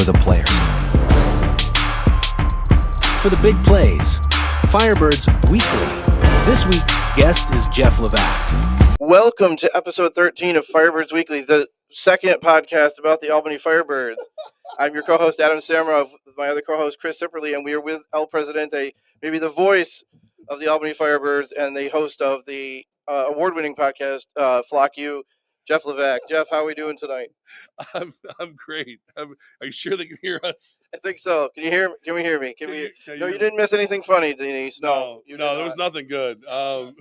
for the player. For the big plays, Firebirds Weekly. This week's guest is Jeff Levack. Welcome to episode 13 of Firebirds Weekly, the second podcast about the Albany Firebirds. I'm your co-host, Adam Samarov, with my other co-host, Chris Sipperly, and we are with El Presidente, maybe the voice of the Albany Firebirds and the host of the award-winning podcast, Flock U, Jeff Levack. Jeff, how are we doing tonight? I'm great. Are you sure they can hear us? I think so. Can you hear me? Can we hear me? No, you me? didn't miss anything funny, Denise. No, there was nothing good. No.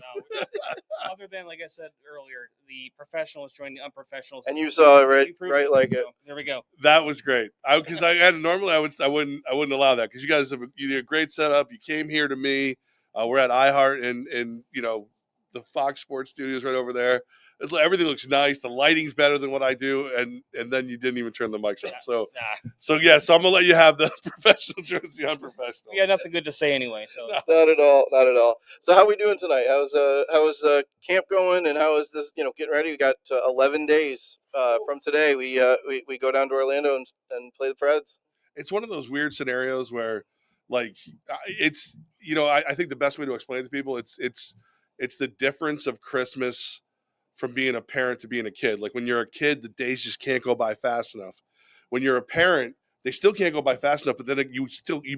Other than, like I said earlier, the professionals joined the unprofessionals. And you saw it right like it. So, there we go. That was great. Because normally I wouldn't allow that, because you guys you did a great setup. You came here to me. We're at iHeart and the Fox Sports Studios right over there. Everything looks nice. The lighting's better than what I do, and then you didn't even turn the mics on. So I'm gonna let you have the professional joins the unprofessional. Yeah, nothing good to say anyway. So Not at all. So how are we doing tonight? How's camp going, and how is this? Getting ready. We got 11 days from today. We go down to Orlando and play the Preds. It's one of those weird scenarios where, like, it's I think the best way to explain it to people, it's the difference of Christmas from being a parent to being a kid. Like, when you're a kid, the days just can't go by fast enough. When you're a parent, they still can't go by fast enough, but then you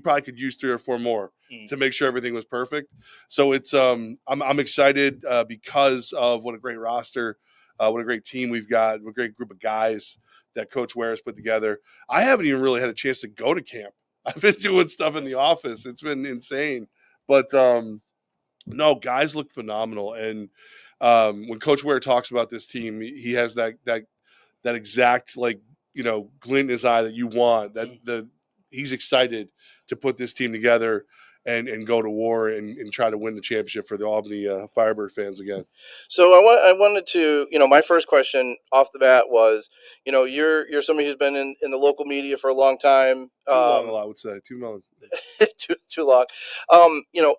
probably could use 3 or 4 more to make sure everything was perfect. So it's I'm excited because of what a great roster, what a great team we've got, what a great group of guys that Coach Ware has put together. I haven't even really had a chance to go to camp. I've been doing stuff in the office. It's been insane. But no, guys look phenomenal. And when Coach Ware talks about this team, he has that exact, like, glint in his eye that you want. That he's excited to put this team together and go to war and try to win the championship for the Albany Firebird fans again. So I wanted to, my first question off the bat was, you're somebody who's been in the local media for a long time. Too long, I would say. Too long. too long.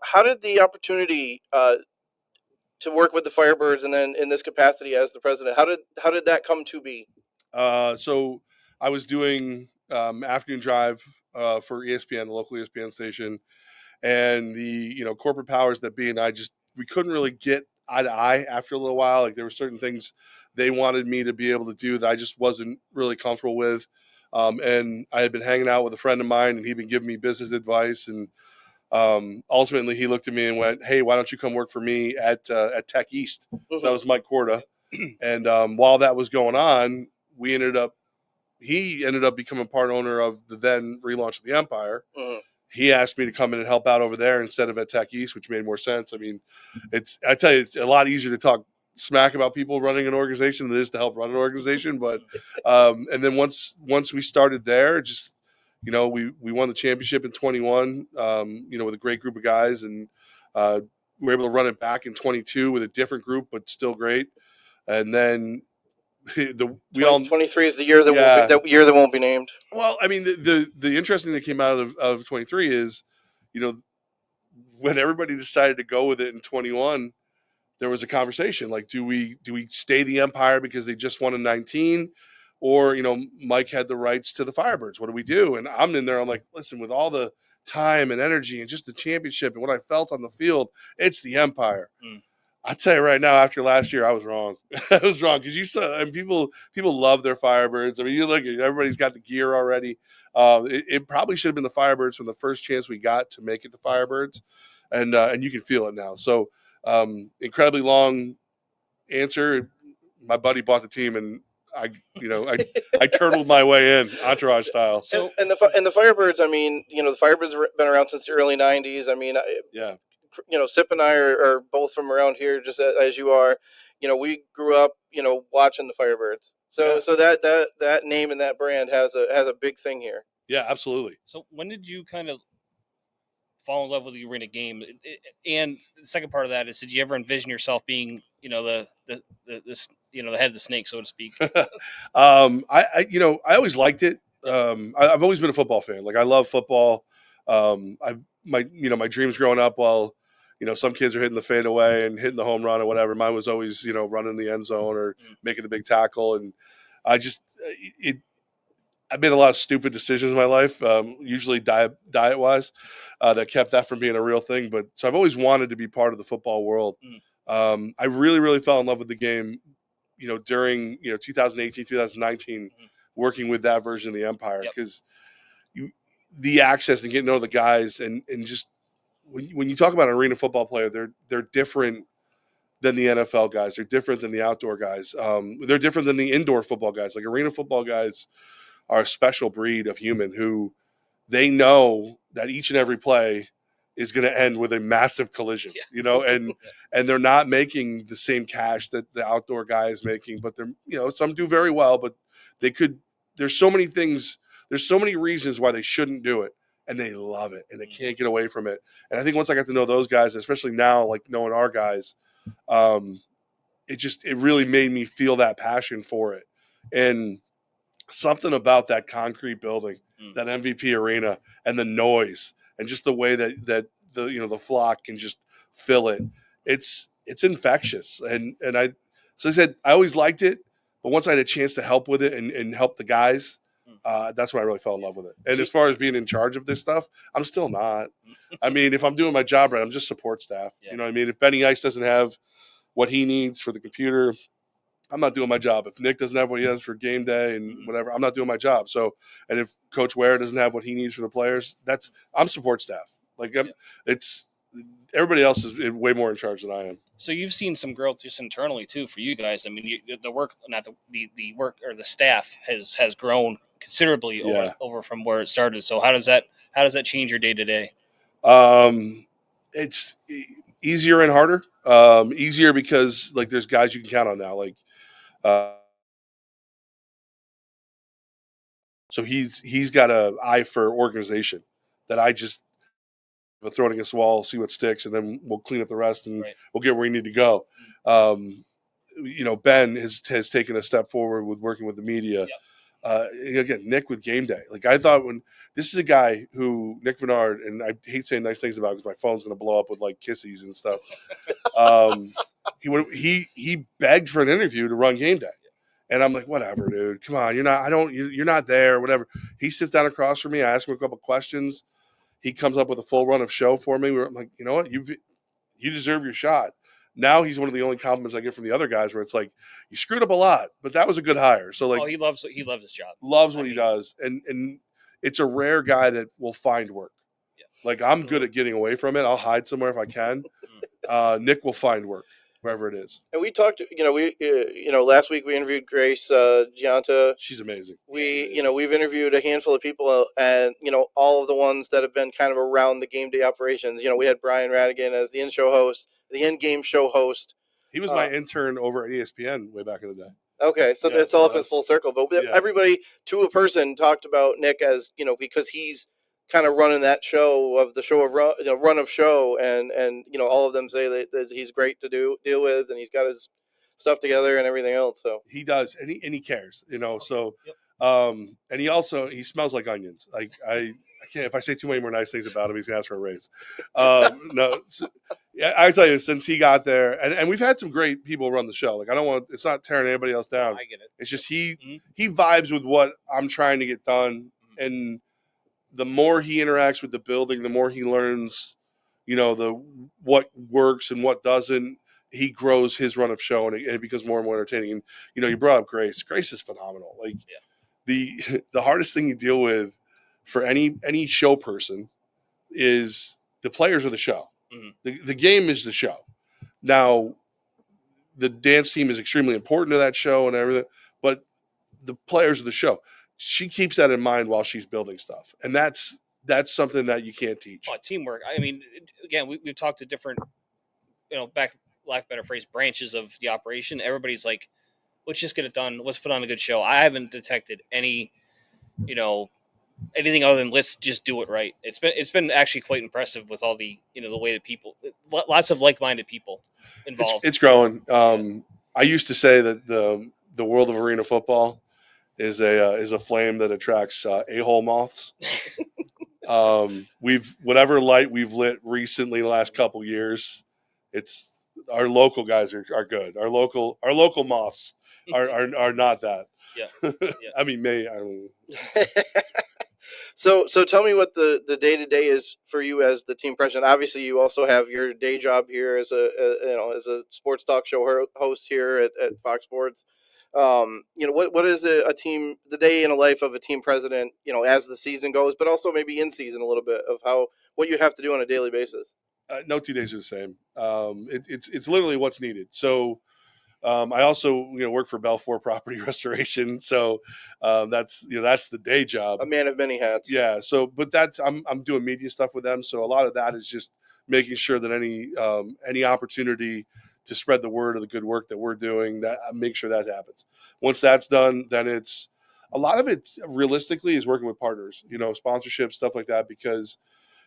How did the opportunity to work with the Firebirds, and then in this capacity as the president, how did that come to be? So I was doing afternoon drive for ESPN, the local ESPN station, and the corporate powers that be, and we couldn't really get eye to eye after a little while. Like, there were certain things they wanted me to be able to do that I just wasn't really comfortable with. And I had been hanging out with a friend of mine, and he'd been giving me business advice, and ultimately he looked at me and went, "Hey, why don't you come work for me at Tech East?" So that was Mike Korda. And while that was going on, he ended up becoming part owner of the then relaunch of the Empire. He asked me to come in and help out over there instead of at Tech East, which made more sense. I mean, I tell you, it's a lot easier to talk smack about people running an organization than it is to help run an organization. But and then once we started there, just we won the championship in 21, with a great group of guys, and we were able to run it back in 22 with a different group, but still great. And then 23 is the year that won't be named. Well, I mean, the interesting thing that came out of 23 is, when everybody decided to go with it in 21, there was a conversation like, do we stay the Empire because they just won in 19, or Mike had the rights to the Firebirds? What do we do? And I'm in there. I'm like, listen, with all the time and energy and just the championship and what I felt on the field, it's the Empire. I tell you right now, after last year, I was wrong. I was wrong, because you saw, and people love their Firebirds. I mean, you look at it, everybody's got the gear already. It probably should have been the Firebirds from the first chance we got to make it the Firebirds, and you can feel it now. So incredibly long answer. My buddy bought the team, and I turtled my way in, entourage style. So and the Firebirds. I mean, the Firebirds have been around since the early '90s. I mean, yeah. Sip and I are both from around here, just as you are. We grew up, watching the Firebirds. So that name and that brand has a big thing here. Yeah, absolutely. So when did you kind of fall in love with the arena game? And the second part of that is, did you ever envision yourself being, the head of the snake, so to speak? I always liked it. I've always been a football fan. Like, I love football. My dreams growing up, while some kids are hitting the fadeaway and hitting the home run or whatever, mine was always running the end zone or making the big tackle. And I made a lot of stupid decisions in my life, usually diet wise, that kept that from being a real thing. But so I've always wanted to be part of the football world. I really, really fell in love with the game, during 2018, 2019, working with that version of the Empire, because the access and getting to know the guys and just when you talk about an arena football player, they're different than the NFL guys. They're different than the outdoor guys. They're different than the indoor football guys. Like arena football guys are a special breed of human who they know that each and every play is going to end with a massive collision, and they're not making the same cash that the outdoor guy is making, but they're, some do very well, but there's so many things, there's so many reasons why they shouldn't do it, and they love it and they can't get away from it. And I think once I got to know those guys, especially now, like knowing our guys, it really made me feel that passion for it. And something about that concrete building, that MVP arena, and the noise, and just the way that the flock can just fill it. It's infectious, and so I said I always liked it, but once I had a chance to help with it and help the guys, that's when I really fell in love with it. And as far as being in charge of this stuff, I'm still not. I mean, if I'm doing my job right, I'm just support staff. You know what I mean? If Benny Ice doesn't have what he needs for the computer, I'm not doing my job. If Nick doesn't have what he has for game day and whatever, I'm not doing my job. So, and if Coach Ware doesn't have what he needs for the players, I'm support staff. Like it's everybody else is way more in charge than I am. So you've seen some growth just internally too for you guys. I mean, the work, not the work or the staff has grown considerably over from where it started. So how does that change your day to day? It's easier and harder. Easier because like there's guys you can count on now. Like. So he's got an eye for organization that I just throw it against the wall, see what sticks, and then we'll clean up the rest and we'll get where we need to go. Ben has taken a step forward with working with the media. Again, Nick with game day. Like I thought this is a guy who Nick Vernard, and I hate saying nice things about it because my phone's going to blow up with like kissies and stuff. He begged for an interview to run game day. And I'm like, whatever, dude. Come on, you're not there, whatever. He sits down across from me. I ask him a couple questions. He comes up with a full run of show for me. I'm like, you know what? You deserve your shot. Now he's one of the only compliments I get from the other guys where it's like, you screwed up a lot, but that was a good hire. So like, he loves his job. Loves what he does, and it's a rare guy that will find work. Yeah. Like I'm good at getting away from it. I'll hide somewhere if I can. Nick will find work wherever it is. And we talked, last week we interviewed Grace Gianta. She's amazing. We've interviewed a handful of people, and all of the ones that have been kind of around the game day operations. We had Brian Radigan as the in-game show host. He was my intern over at ESPN way back in the day. Okay, so that's all comes full circle. But everybody, to a person, talked about Nick as because he's kind of running that show of the show of run of show, and all of them say that he's great to deal with, and he's got his stuff together and everything else. So he does, and he cares, So, and he smells like onions. Like I can't, if I say too many more nice things about him, he's gonna ask for a raise. I tell you, since he got there, and we've had some great people run the show. Like it's not tearing anybody else down. I get it. It's just he vibes with what I'm trying to get done, and the more he interacts with the building, the more he learns, what works and what doesn't. He grows his run of show, and it becomes more and more entertaining. And you brought up Grace. Grace is phenomenal. Like the hardest thing you deal with for any show person is the players of the show. Mm-hmm. The game is the show. Now, the dance team is extremely important to that show and everything, but the players of the show. She keeps that in mind while she's building stuff, and that's something that you can't teach. Teamwork. I mean, again, we've talked to different, lack of a better phrase, branches of the operation. Everybody's like, let's just get it done. Let's put on a good show. I haven't detected any, anything other than let's just do it right. It's been actually quite impressive with all the the way that people, lots of like-minded people involved. It's growing. I used to say that the world of arena football is a flame that attracts a-hole moths. Whatever light we've lit recently in the last couple years, it's our local guys are good. Our local moths are not that. Yeah. I mean, I don't So tell me what the day to day is for you as the team president. Obviously, you also have your day job here as as a sports talk show host here at Fox Sports. What is a team, the day in a life of a team president, as the season goes, but also maybe in season a little bit of what you have to do on a daily basis. no 2 days are the same. It's literally what's needed. So I also work for Belfour Property Restoration, so that's that's the day job. A man of many hats. Yeah. So, but that's I'm doing media stuff with them, so a lot of that is just making sure that any opportunity to spread the word of the good work that we're doing, that make sure that happens. Once that's done, then it's a lot of it realistically is working with partners, sponsorship stuff like that, because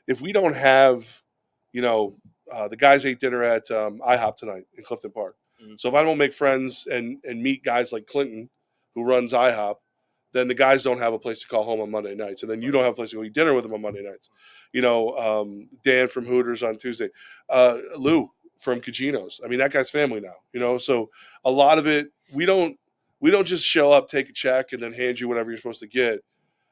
if we don't have, the guys ate dinner at IHOP tonight in Clifton Park. Mhm. So if I don't make friends and meet guys like Clinton, who runs IHOP, then the guys don't have a place to call home on Monday nights, and then you don't have a place to go eat dinner with them on Monday nights. Dan from Hooters on Tuesday, Lou from Cugino's. I mean, that guy's family now. So a lot of it, we don't just show up, take a check, and then hand you whatever you're supposed to get.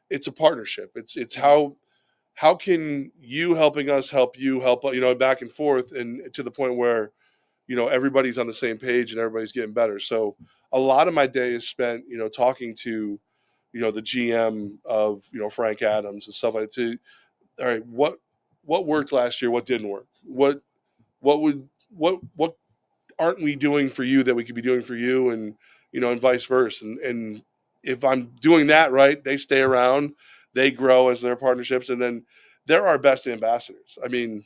It's a partnership. It's how can you helping us help you help, back and forth, and to the point where, everybody's on the same page and everybody's getting better. So a lot of my day is spent, talking to, the GM of, Frank Adams and stuff like that. All right, what worked last year? What didn't work? What aren't we doing for you that we could be doing for you? And, and vice versa. And if I'm doing that right, they stay around, they grow as their partnerships, and then they're our best ambassadors. I mean,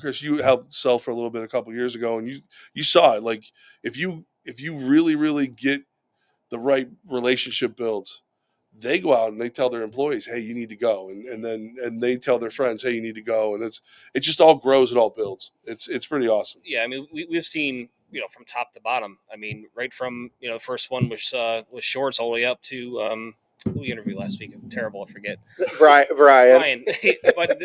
Chris, you helped sell for a little bit a couple years ago, and you saw it. Like if you really, really get the right relationship built, they go out and they tell their employees, "Hey, you need to go," and they tell their friends, "Hey, you need to go," and it just all grows, it all builds. It's pretty awesome. Yeah, I mean, we've seen from top to bottom. I mean, right from the first one was Shorts all the way up to who we interviewed last week. I'm terrible, I forget. Brian. But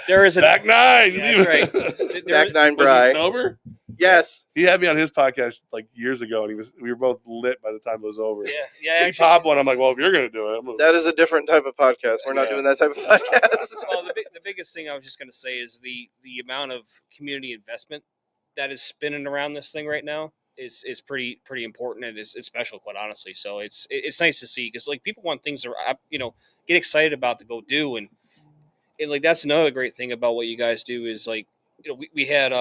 there is a back nine. Yeah, that's right. Back nine, Was Brian. he sober? Yes, he had me on his podcast like years ago, and we were both lit by the time it was over. Yeah. He popped one. I'm like, well, if you're gonna do it, that is a different type of podcast. We're not doing that type of podcast. Well, the biggest thing I was just going to say is the amount of community investment that is spinning around this thing right now is pretty important, and it's special, quite honestly. So it's nice to see, because like people want things to get excited about to go do, and like that's another great thing about what you guys do is like we had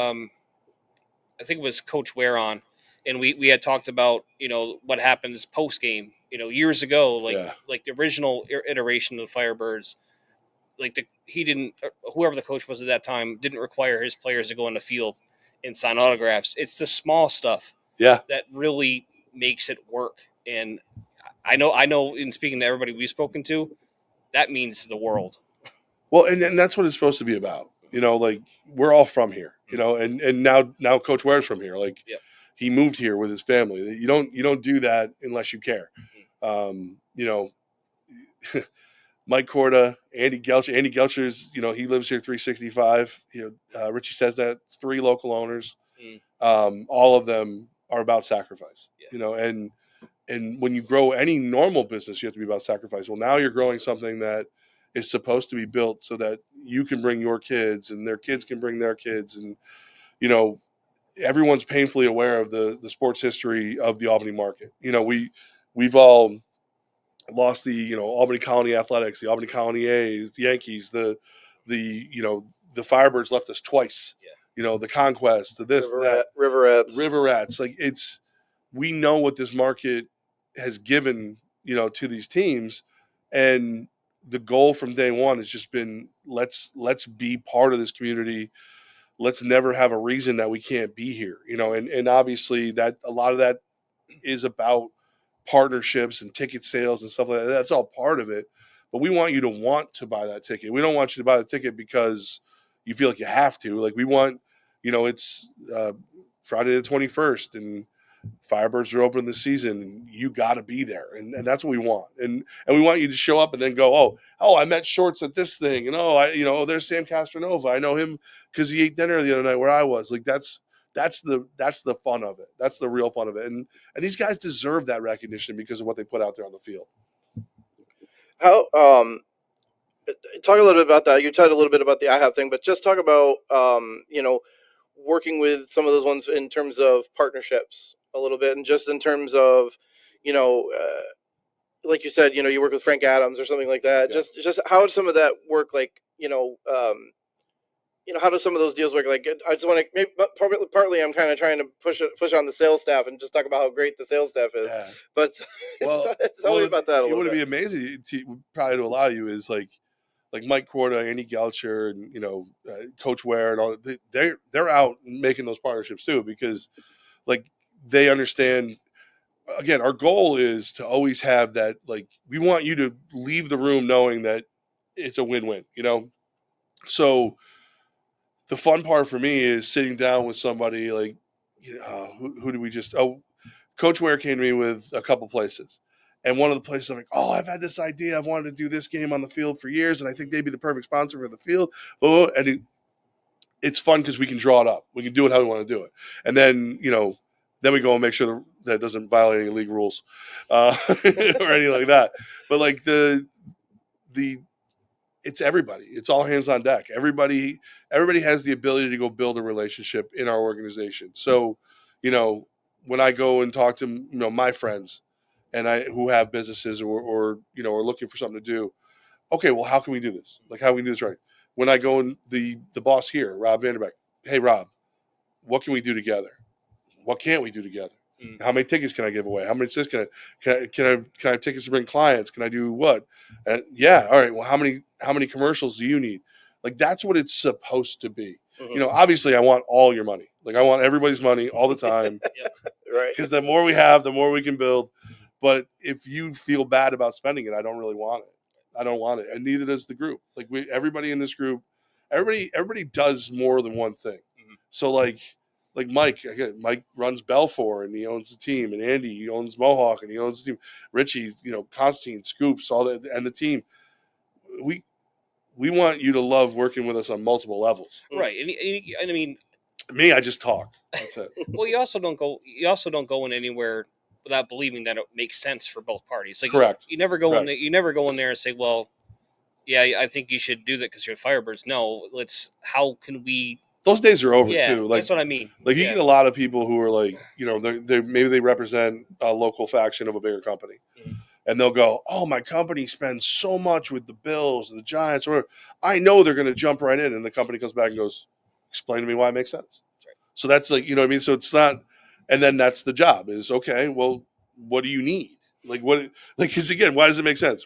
I think it was Coach Ware on, and we had talked about what happens post game years ago, like the original iteration of the Firebirds, like whoever the coach was at that time didn't require his players to go on the field and sign autographs. It's the small stuff that really makes it work. And I know in speaking to everybody we've spoken to, that means the world. Well, and that's what it's supposed to be about. Like we're all from here, and now Coach Ware's from here. Like he moved here with his family. You don't do that unless you care. Mike Corda, Andy Gelcher. Andy Gelcher's, he lives here 365. Richie says that it's 3 local owners. All of them are about sacrifice. And when you grow any normal business, you have to be about sacrifice. Well, now you're growing something that is supposed to be built so that you can bring your kids and their kids can bring their kids. And, everyone's painfully aware of the sports history of the Albany market. We've all lost the, Albany Colony Athletics, the Albany Colony A's, the Yankees, the Firebirds left us twice. The Conquest, the this, River Rats. Like we know what this market has given, to these teams, and the goal from day one has just been let's be part of this community. Let's never have a reason that we can't be here, and obviously that a lot of that is about partnerships and ticket sales and stuff like that. That's all part of it, but we want you to want to buy that ticket. We don't want you to buy the ticket because you feel like you have to. Like we want, it's Friday the 21st and Firebirds are opening the season, and you got to be there, and that's what we want. And we want you to show up and then go, oh, I met Shorts at this thing, and there's Sam Castronova. I know him because he ate dinner the other night where I was. Like that's That's the fun of it. That's the real fun of it. And these guys deserve that recognition because of what they put out there on the field. How talk a little bit about that. You talked a little bit about the IHOP thing, but just talk about working with some of those ones in terms of partnerships a little bit, and just in terms of like you said, you work with Frank Adams or something like that. Yeah. Just how does some of that work? Like how do some of those deals work? Like, I just want to maybe partly I'm kind of trying to push on the sales staff and just talk about how great the sales staff is. Yeah. But tell me about that a little bit. What would be amazing probably to a lot of you is like Mike Korda, Andy Goucher, and Coach Ware and all. They're out making those partnerships too, because like they understand. Again, our goal is to always have that. Like, we want you to leave the room knowing that it's a win-win. So the fun part for me is sitting down with somebody like, who do we just? Oh, Coach Ware came to me with a couple places. And one of the places I'm like, oh, I've had this idea. I've wanted to do this game on the field for years, and I think they'd be the perfect sponsor for the field. And it's fun because we can draw it up. We can do it how we want to do it. And then, then we go and make sure that it doesn't violate any league rules or anything like that. But like it's everybody. It's all hands on deck. Everybody has the ability to go build a relationship in our organization. So, when I go and talk to my friends and who have businesses or are looking for something to do, okay, well, how can we do this? Like, how can we do this right? When I go and the boss here, Rob Vanderbeck, hey Rob, what can we do together? What can't we do together? How many tickets can I give away? How many tickets can I have tickets to bring clients? Can I do what? And yeah, all right. Well, how many commercials do you need? Like, that's what it's supposed to be. Mm-hmm. Obviously, I want all your money. Like, I want everybody's money all the time. Right. Because the more we have, the more we can build. But if you feel bad about spending it, I don't really want it. I don't want it, and neither does the group. Like, everybody in this group, everybody does more than one thing. Mm-hmm. So like Mike runs Belfour and he owns the team, and Andy, he owns Mohawk and he owns the team. Richie, Constantine, Scoops, all that, and the team. We want you to love working with us on multiple levels. Right. And I mean, me, I just talk. That's it. Well, you also don't go in anywhere without believing that it makes sense for both parties. Like, correct. You never go in there and say, well, yeah, I think you should do that because you're Firebirds. No, how can we? Those days are over too. Like, that's what I mean. Like, you get a lot of people who are like, they maybe they represent a local faction of a bigger company. Mm-hmm. And they'll go, oh, my company spends so much with the Bills and the Giants. Or I know they're going to jump right in. And the company comes back and goes, explain to me why it makes sense. Right. So that's like, what I mean? So it's not, and then that's the job is, okay, well, what do you need? Because again, why does it make sense?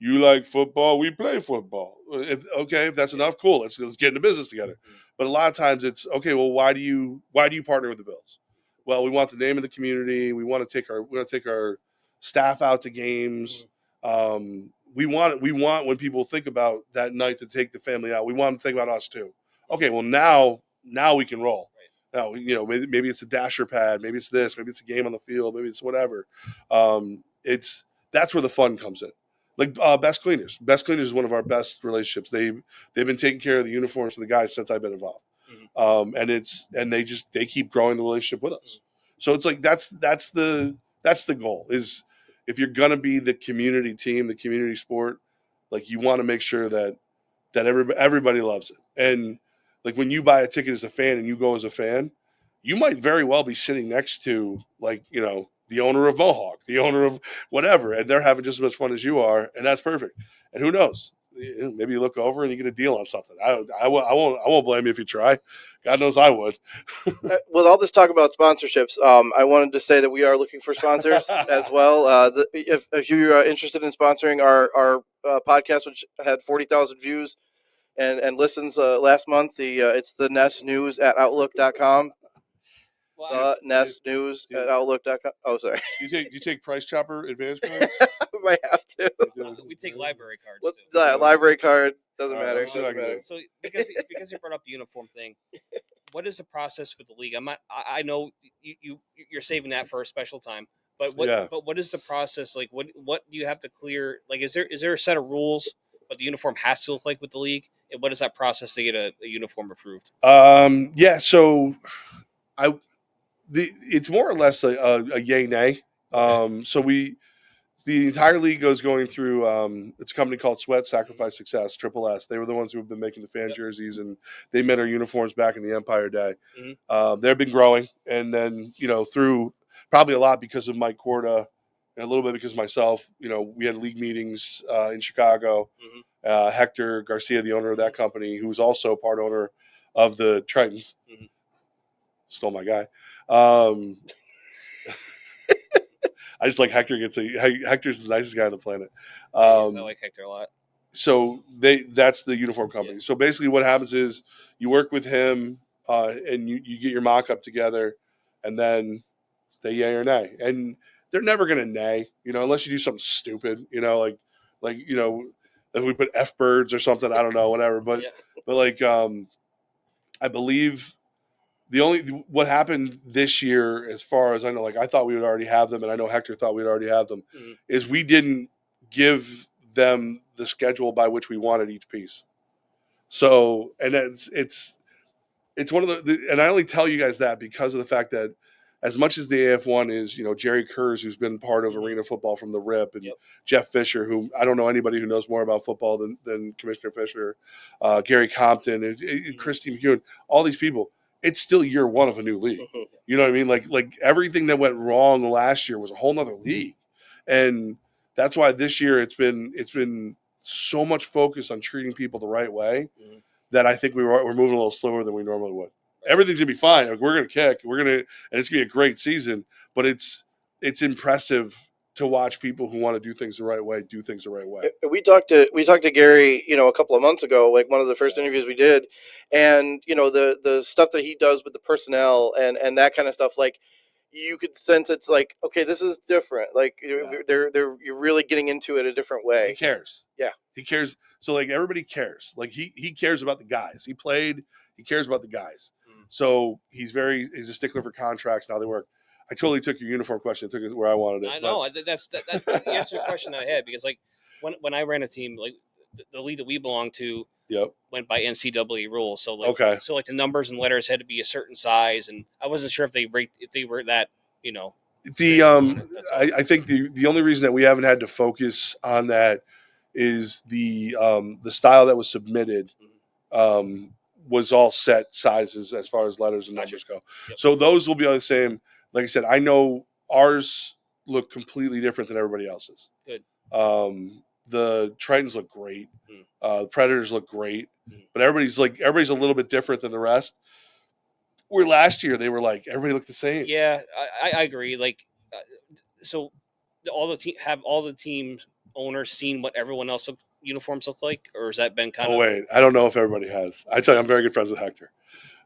You like football, we play football. If that's enough, cool. Let's get into business together. Mm-hmm. But a lot of times it's, okay, well, why do you partner with the Bills? Well, we want the name of the community. We want to take our staff out to games. We want when people think about that night to take the family out, we want them to think about us too. Okay, well now we can roll. Right. Now maybe it's a dasher pad, maybe it's this, maybe it's a game on the field, maybe it's whatever. That's where the fun comes in. Like Best Cleaners. Best Cleaners is one of our best relationships. They've been taking care of the uniforms for the guys since I've been involved. Mm-hmm. And they keep growing the relationship with us. So it's like that's the goal is, if you're gonna be the community team, the community sport, like, you want to make sure that everybody loves it. And like, when you buy a ticket as a fan and you go as a fan, you might very well be sitting next to, like, the owner of Mohawk, the owner of whatever, and they're having just as much fun as you are, and that's perfect. And who knows? Maybe you look over and you get a deal on something. I won't blame you if you try. God knows I would. With all this talk about sponsorships, I wanted to say that we are looking for sponsors as well. If you are interested in sponsoring our podcast, which had 40,000 views and listens last month, it's the Nest News at Outlook.com. The Nest News at Outlook.com. Oh, sorry. Do you take Price Chopper Advantage cards? We might have to. We take library cards too. The library card doesn't matter. So because you brought up the uniform thing, what is the process with the league? I know you're saving that for a special time, but what is the process like? What do you have to clear? Like, is there a set of rules what the uniform has to look like with the league? And what is that process to get a uniform approved? So It's more or less a yay nay. So the entire league goes going through. It's a company called Sweat Sacrifice Success, Triple S. They were the ones who have been making the fan jerseys, and they made our uniforms back in the Empire day. They've been growing, and then through probably a lot because of Mike Corda, and a little bit because of myself. We had league meetings in Chicago. Hector Garcia, the owner of that company, who was also part owner of the Tritons, stole my guy. I just like Hector Hector's the nicest guy on the planet. I like Hector a lot. So that's the uniform company. So basically what happens is you work with him and you get your mock-up together, and then they yay or nay. And they're never going to nay, unless you do something stupid, like if we put F birds or something, I don't know, whatever. But I believe what happened this year, as far as I know, I thought we would already have them, and I know Hector thought we'd already have them, is we didn't give them the schedule by which we wanted each piece. So, and it's one of and I only tell you guys that because of the fact that as much as the AF1 is, Jerry Kurz, who's been part of arena football from the RIP, and Jeff Fisher, who I don't know anybody who knows more about football than Commissioner Fisher, Gary Compton, and Christine McEwen, all these people. It's still year one of a new league. You know what I mean? Like everything that went wrong last year was a whole nother league. And that's why this year it's been so much focus on treating people the right way that I think we're moving a little slower than we normally would. Everything's gonna be fine. We're gonna kick. And it's gonna be a great season. But it's impressive to watch people who want to do things the right way do things the right way. We talked to Gary, a couple of months ago, like one of the first interviews we did, and the stuff that he does with the personnel and that kind of stuff, like you could sense it's like, okay, this is different. Like you're really getting into it a different way. He cares. Yeah, he cares. So everybody cares. He cares about the guys. He played. He cares about the guys. So he's a stickler for contracts and how they work. I totally took your uniform question. Took it where I wanted it. I know that's the answer to the question I had, because when I ran a team, the league that we belonged to went by NCAA rules. So the numbers and letters had to be a certain size, and I wasn't sure if they were that I think the only reason that we haven't had to focus on that is the style that was submitted was all set sizes as far as letters and numbers go. So those will be all the same. Like I said, I know ours look completely different than everybody else's. Good. The Tritons look great. The Predators look great, but everybody's a little bit different than the rest. Where last year they were everybody looked the same. Yeah, I agree. So all the teams owners seen what everyone else uniforms look like, or has that been kind of? Oh wait, I don't know if everybody has. I tell you, I'm very good friends with Hector.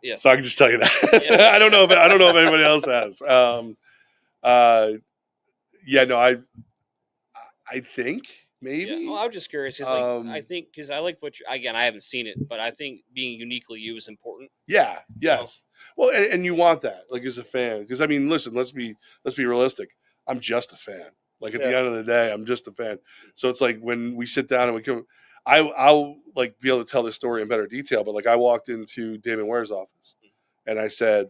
Yeah. So I can just tell you that. Yeah. I don't know if anybody else has. I think maybe. Yeah. Well, I'm just curious because I think because I like what I haven't seen it, but I think being uniquely you is important. Yeah. Yes. Well, and you want that as a fan, because I mean, listen, let's be realistic. I'm just a fan. At the end of the day, I'm just a fan. So it's when we sit down and we come. I'll be able to tell this story in better detail, but I walked into Damon Ware's office and I said,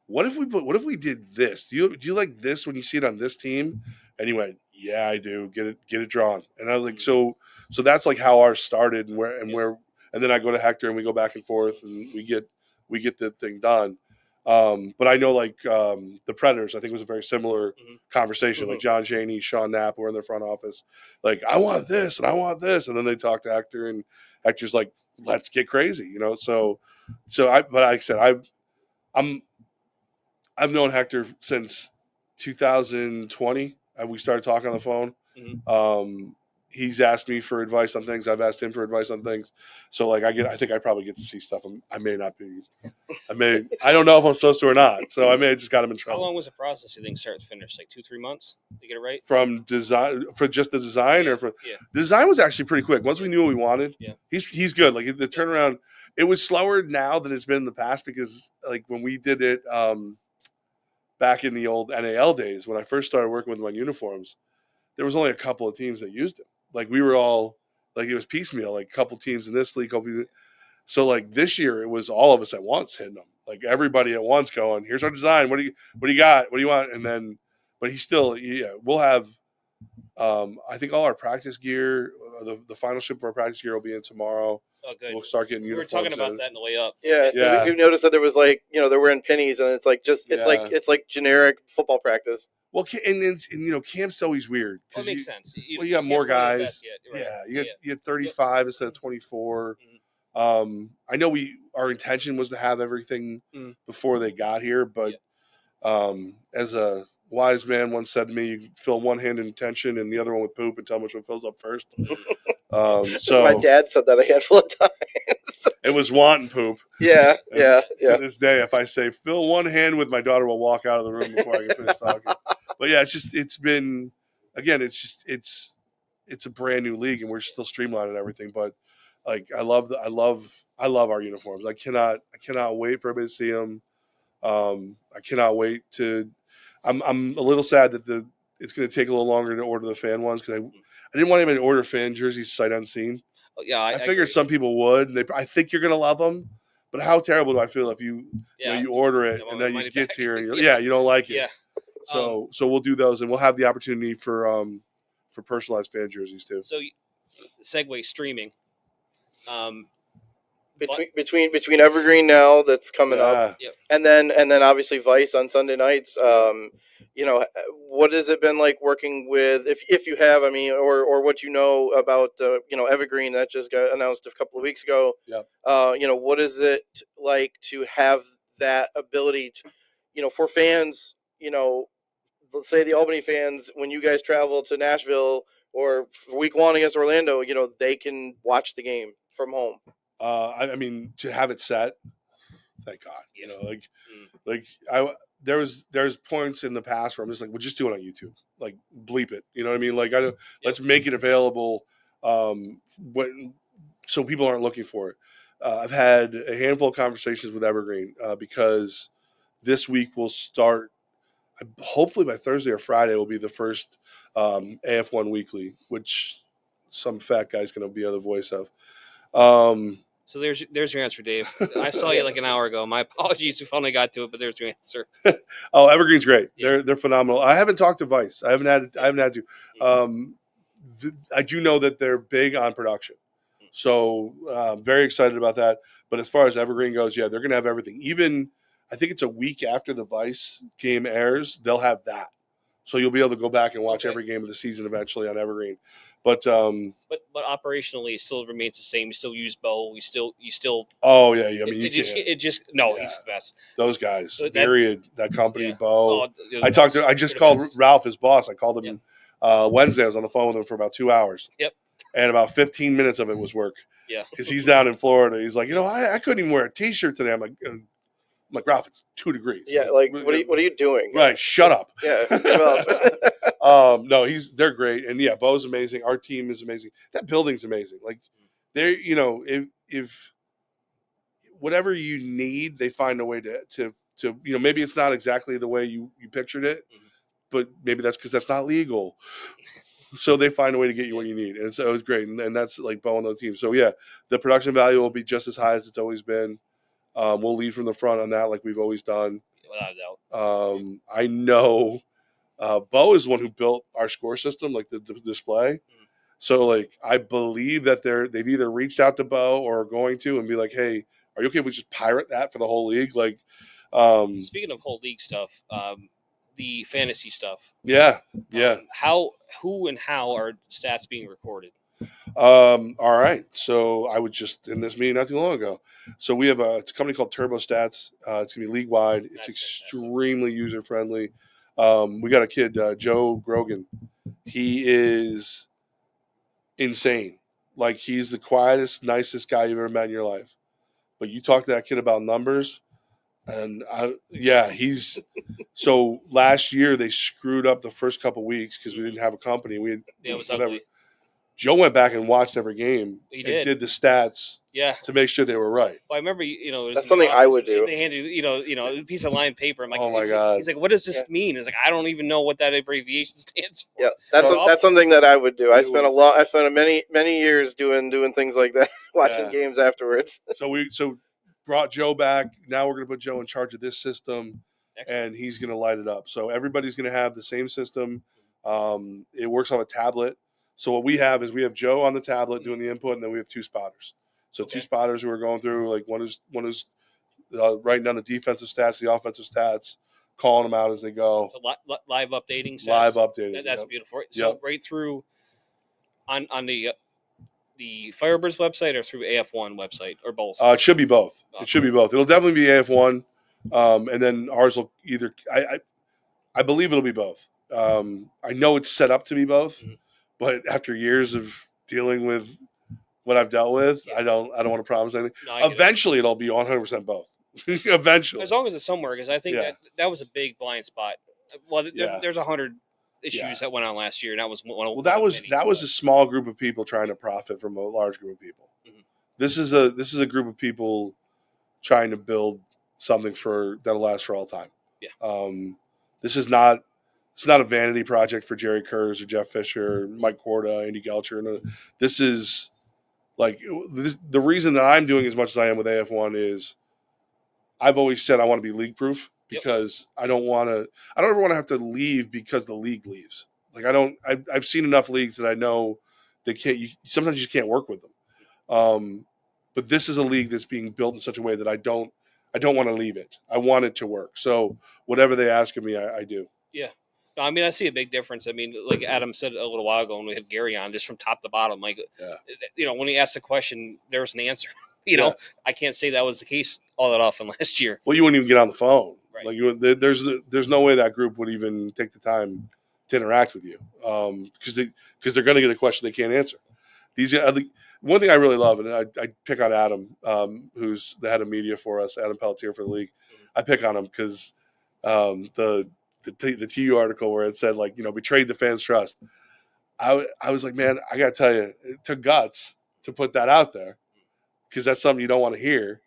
what if we did this? Do you like this when you see it on this team? And he went, yeah, I do. Get it drawn. And I was so that's how ours started and then I go to Hector and we go back and forth and we get the thing done. But I know the Predators, I think it was a very similar conversation. John Janey, Sean Knapp were in their front office. I want this and I want this. And then they talk to Hector and Hector's like, let's get crazy, but like I said, I've known Hector since 2020. We started talking on the phone. He's asked me for advice on things. I've asked him for advice on things. So I think I probably get to see stuff. I may not be. I don't know if I'm supposed to or not. So I may have just got him in trouble. How long was the process you think start to finish? 2-3 months to get it right? From design for just the design or for design was actually pretty quick. Once we knew what we wanted, he's good. The turnaround, it was slower now than it's been in the past because when we did it back in the old NAL days, when I first started working with my uniforms, there was only a couple of teams that used it. We were all it was piecemeal, a couple teams in this league, so this year it was all of us at once hitting them. like everybody at once going, here's our design. What do you got? What do you want? And then, but he's still, we'll have, I think all our practice gear, the final ship for our practice gear will be in tomorrow. Oh, good. We'll start getting uniforms. We were talking about that in the way up. Yeah. We've noticed that there was like, they're wearing pennies, and it's like it's like generic football practice. Well, and camp's always weird. Well, it makes sense. You got more guys. Right. Yeah, you get 35 instead of 24. Mm-hmm. I know our intention was to have everything before they got here, but as a wise man once said to me, you fill one hand in tension and the other one with poop and tell them which one fills up first. So my dad said that a handful of times. It was wanting poop. Yeah. To this day, if I say fill one hand with, my daughter will walk out of the room before I can finish talking. But yeah, it's been a brand new league, and we're still streamlining everything. But like, I love our uniforms. I cannot wait for everybody to see them. I cannot wait to. I'm a little sad that it's going to take a little longer to order the fan ones, because I didn't want anybody to order fan jerseys sight unseen. Yeah, I figured some people would, and I think you're going to love them. But how terrible do I feel if you order it and then you get here and you don't like it? Yeah. So we'll do those, and we'll have the opportunity for personalized fan jerseys too. So, segue streaming. Between Evergreen now that's coming up, and then obviously Vice on Sunday nights. What has it been like working with, if you have, or what about Evergreen that just got announced a couple of weeks ago? What is it like to have that ability to, for fans, let's say the Albany fans, when you guys travel to Nashville or week 1 against Orlando, they can watch the game from home. To have it set, thank God. There's points in the past where I'm just like, we'll just do it on YouTube, like bleep it. You know what I mean? Like, let's make it available, so people aren't looking for it. I've had a handful of conversations with Evergreen because this week we'll start. Hopefully by Thursday or Friday will be the first AF1 Weekly, which some fat guy's going to be the voice of. So there's your answer, Dave. I saw you like an hour ago. My apologies, we finally got to it, but there's your answer. Oh, Evergreen's great. They're phenomenal. I haven't talked to Vice. I haven't had to. I do know that they're big on production, so very excited about that. But as far as Evergreen goes, they're going to have everything. Even I think it's a week after the Vice game airs, they'll have that. So you'll be able to go back and watch every game of the season eventually on Evergreen. But operationally, it still remains the same. You still use Bo. You still. Oh yeah, he's the best. Those guys, period. That company, Bo. I just called best. Ralph, his boss. I called him Wednesday. I was on the phone with him for about 2 hours. Yep. And about 15 minutes of it was work. Yeah. Because he's down in Florida. He's like, I couldn't even wear a T-shirt today. I'm like, Ralph, it's 2 degrees. Yeah, like what are you doing? Right, shut up. Yeah, give up. No, they're great, and Bo's amazing. Our team is amazing. That building's amazing. Like, they're if whatever you need, they find a way to maybe it's not exactly the way you pictured it, but maybe that's because that's not legal. So they find a way to get you what you need, and so it was great, and that's like Bo and the team. So the production value will be just as high as it's always been. We'll lead from the front on that, like we've always done. Without a doubt. I know Bo is the one who built our score system, like the display. So, like, I believe that they've either reached out to Bo or are going to and be like, "Hey, are you okay if we just pirate that for the whole league?" Like, speaking of whole league stuff, the fantasy stuff. Yeah. Who and how are stats being recorded? All right. So I was just in this meeting not too long ago. So we have it's a company called Turbo Stats. It's gonna be league wide. It's extremely user friendly. We got a kid, Joe Grogan. He is insane. Like, he's the quietest, nicest guy you've ever met in your life. But you talk to that kid about numbers, and he's. So last year they screwed up the first couple weeks because we didn't have a company. It was ugly. Joe went back and watched every game. He did the stats. To make sure they were right. Well, I remember, that's something I would do. They handed a piece of lined paper. I'm like, oh my God. He's like, what does this mean? It's like, I don't even know what that abbreviation stands for. Yeah, that's something that I would do. I spent many years doing things like that, watching games afterwards. So brought Joe back. Now we're going to put Joe in charge of this system, Excellent. and he's going to light it up. So everybody's going to have the same system. It works on a tablet. So what we have is we have Joe on the tablet doing the input, and then we have 2 spotters. So 2 spotters who are going through, like one who's writing down the defensive stats, the offensive stats, calling them out as they go. So live updating. Sets. Live updating. That's beautiful. So right through on the Firebirds website or through AF1 website or both? It should be both. It should be both. It'll definitely be AF1, and then ours will either. I believe it'll be both. I know it's set up to be both, but after years of dealing with what I've dealt with, I don't want to promise anything. No, eventually, it'll be 100% both. Eventually, as long as it's somewhere, because I think that was a big blind spot. Well, there's 100 issues that went on last year, and that was one of. Well, that was a small group of people trying to profit from a large group of people. Mm-hmm. This is a group of people trying to build something that'll last for all time. Yeah. This is not. It's not a vanity project for Jerry Kurz or Jeff Fisher, Mike Korda, Andy Gelcher. No, this is the reason that I'm doing as much as I am with AF1 is I've always said I want to be league proof because I don't ever want to have to leave because the league leaves. Like I've seen enough leagues that I know they can't. Sometimes you just can't work with them. But this is a league that's being built in such a way that I don't want to leave it. I want it to work. So whatever they ask of me, I do. Yeah. I mean, I see a big difference. I mean, like Adam said a little while ago when we had Gary on, just from top to bottom, when he asked a question, there was an answer. You know, I can't say that was the case all that often last year. Well, you wouldn't even get on the phone. Right. Like there's no way that group would even take the time to interact with you because they're going to get a question they can't answer. One thing I really love, and I pick on Adam, who's the head of media for us, Adam Pelletier for the league. I pick on him because the TU article where it said betrayed the fans' trust. I was like, man, I got to tell you, it took guts to put that out there because that's something you don't want to hear.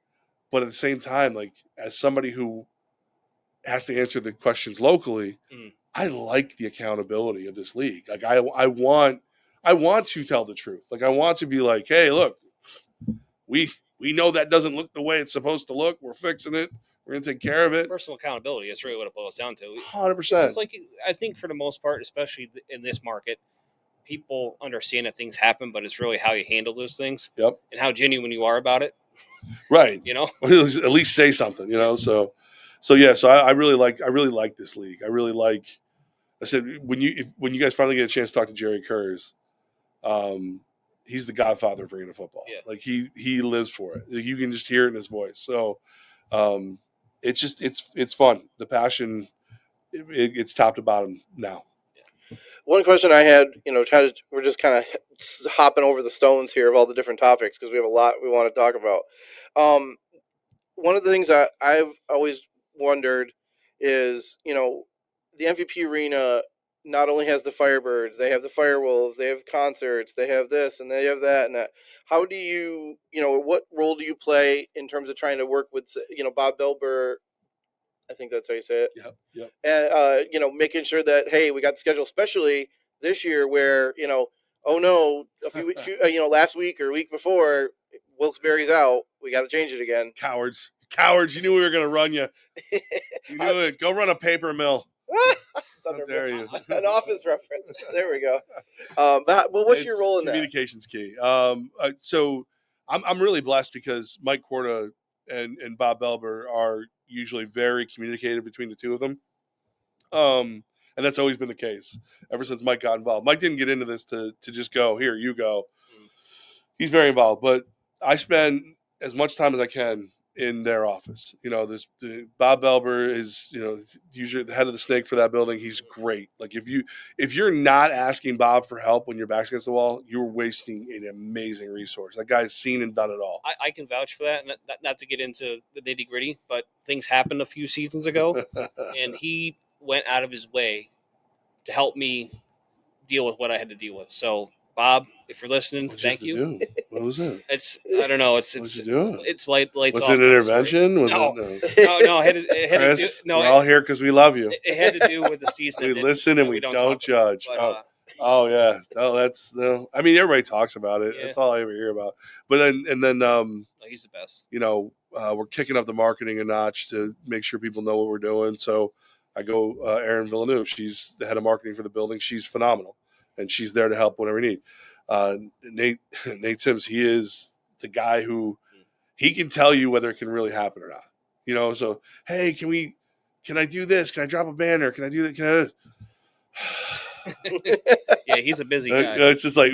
But at the same time, as somebody who has to answer the questions locally, I like the accountability of this league. I want to tell the truth. I want to be like, hey, look, we know that doesn't look the way it's supposed to look. We're fixing it. We're going to take care of it. Personal accountability is really what it boils down to. 100%. It's I think for the most part, especially in this market, people understand that things happen, but it's really how you handle those things. Yep. And how genuine you are about it. Right. Or at least say something, So I really like this league. I really like. I said when you guys finally get a chance to talk to Jerry Kurz, he's the godfather of arena football. Yeah. He lives for it. You can just hear it in his voice. So it's fun. The passion, it's top to bottom now. Yeah. One question I had, we're just kind of hopping over the stones here of all the different topics because we have a lot we want to talk about. One of the things I've always wondered is, the MVP arena not only has the Firebirds, they have the Firewolves, they have concerts, they have this and they have that and that. How do you, what role do you play in terms of trying to work with, Bob Belber? I think that's how you say it. Yep. And, making sure that, hey, we got the schedule, especially this year where, oh no, last week or week before, Wilkes-Barre's out. We got to change it again. Cowards. You knew we were going to run you. You knew it. Go run a paper mill. How dare you? An office reference. There we go. What's your role in that? Communication's key. So I'm really blessed because Mike Korda and Bob Belber are usually very communicative between the two of them. And that's always been the case ever since Mike got involved. Mike didn't get into this to just go, here, you go. He's very involved, but I spend as much time as I can in their office. Bob Belber is, usually the head of the snake for that building. He's great. If you're not asking Bob for help when your back's against the wall, you're wasting an amazing resource. That guy's seen and done it all. I can vouch for that. Not to get into the nitty gritty, but things happened a few seasons ago, and he went out of his way to help me deal with what I had to deal with. So, Bob, if you're listening, thank you. What was it? I don't know. It's lights was off. Was it an intervention? No. Chris, we're all here because we love you. It had to do with the season. We listen and we don't judge. But, Oh yeah, no, that's no. I mean, everybody talks about it. Yeah. That's all I ever hear about. But then Oh, he's the best. we're kicking up the marketing a notch to make sure people know what we're doing. So I go Erin Villeneuve. She's the head of marketing for the building. She's phenomenal, and she's there to help whenever we need. Nate Nate Sims, he is the guy who he can tell you whether it can really happen or not. So hey, can I do this? Can I drop a banner? Can I do that? Can Yeah, he's a busy guy. It's just like,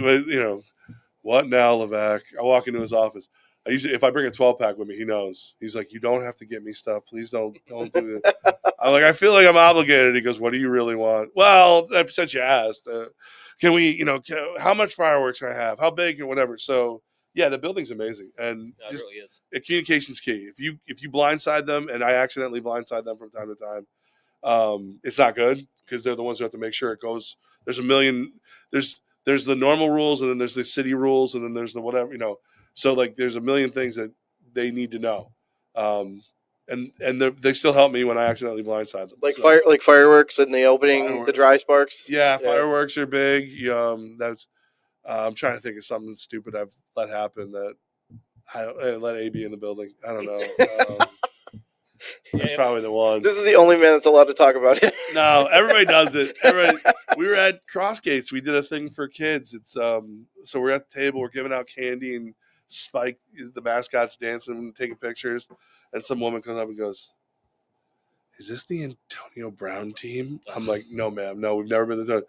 what now, Levack? I walk into his office. If I bring a 12-pack with me, he knows. He's like, you don't have to get me stuff. Please don't do it. I'm like, I feel like I'm obligated. He goes, what do you really want? Well, since you asked, can we, how much fireworks can I have? How big and whatever. So yeah, the building's amazing, and It really is. Communication's key. If you blindside them, and I accidentally blindside them from time to time, it's not good because they're the ones who have to make sure it goes. There's a million. There's the normal rules, and then there's the city rules, and then there's the whatever. So like there's a million things that they need to know, and they still help me when I accidentally blindside them. Like fireworks in the opening, Fireworks. the dry sparks. Yeah, fireworks are big. That's I'm trying to think of something stupid I've let happen that I let AB in the building. I don't know. That's probably the one. This is the only man that's allowed to talk about it. No, everybody does it. We were at Crossgates. We did a thing for kids. It's so we're at the table. We're giving out candy, and Spike, the mascot's dancing and taking pictures. And some woman comes up and goes, "Is this the Antonio Brown team?" I'm like, "No, ma'am. No, we've never been the."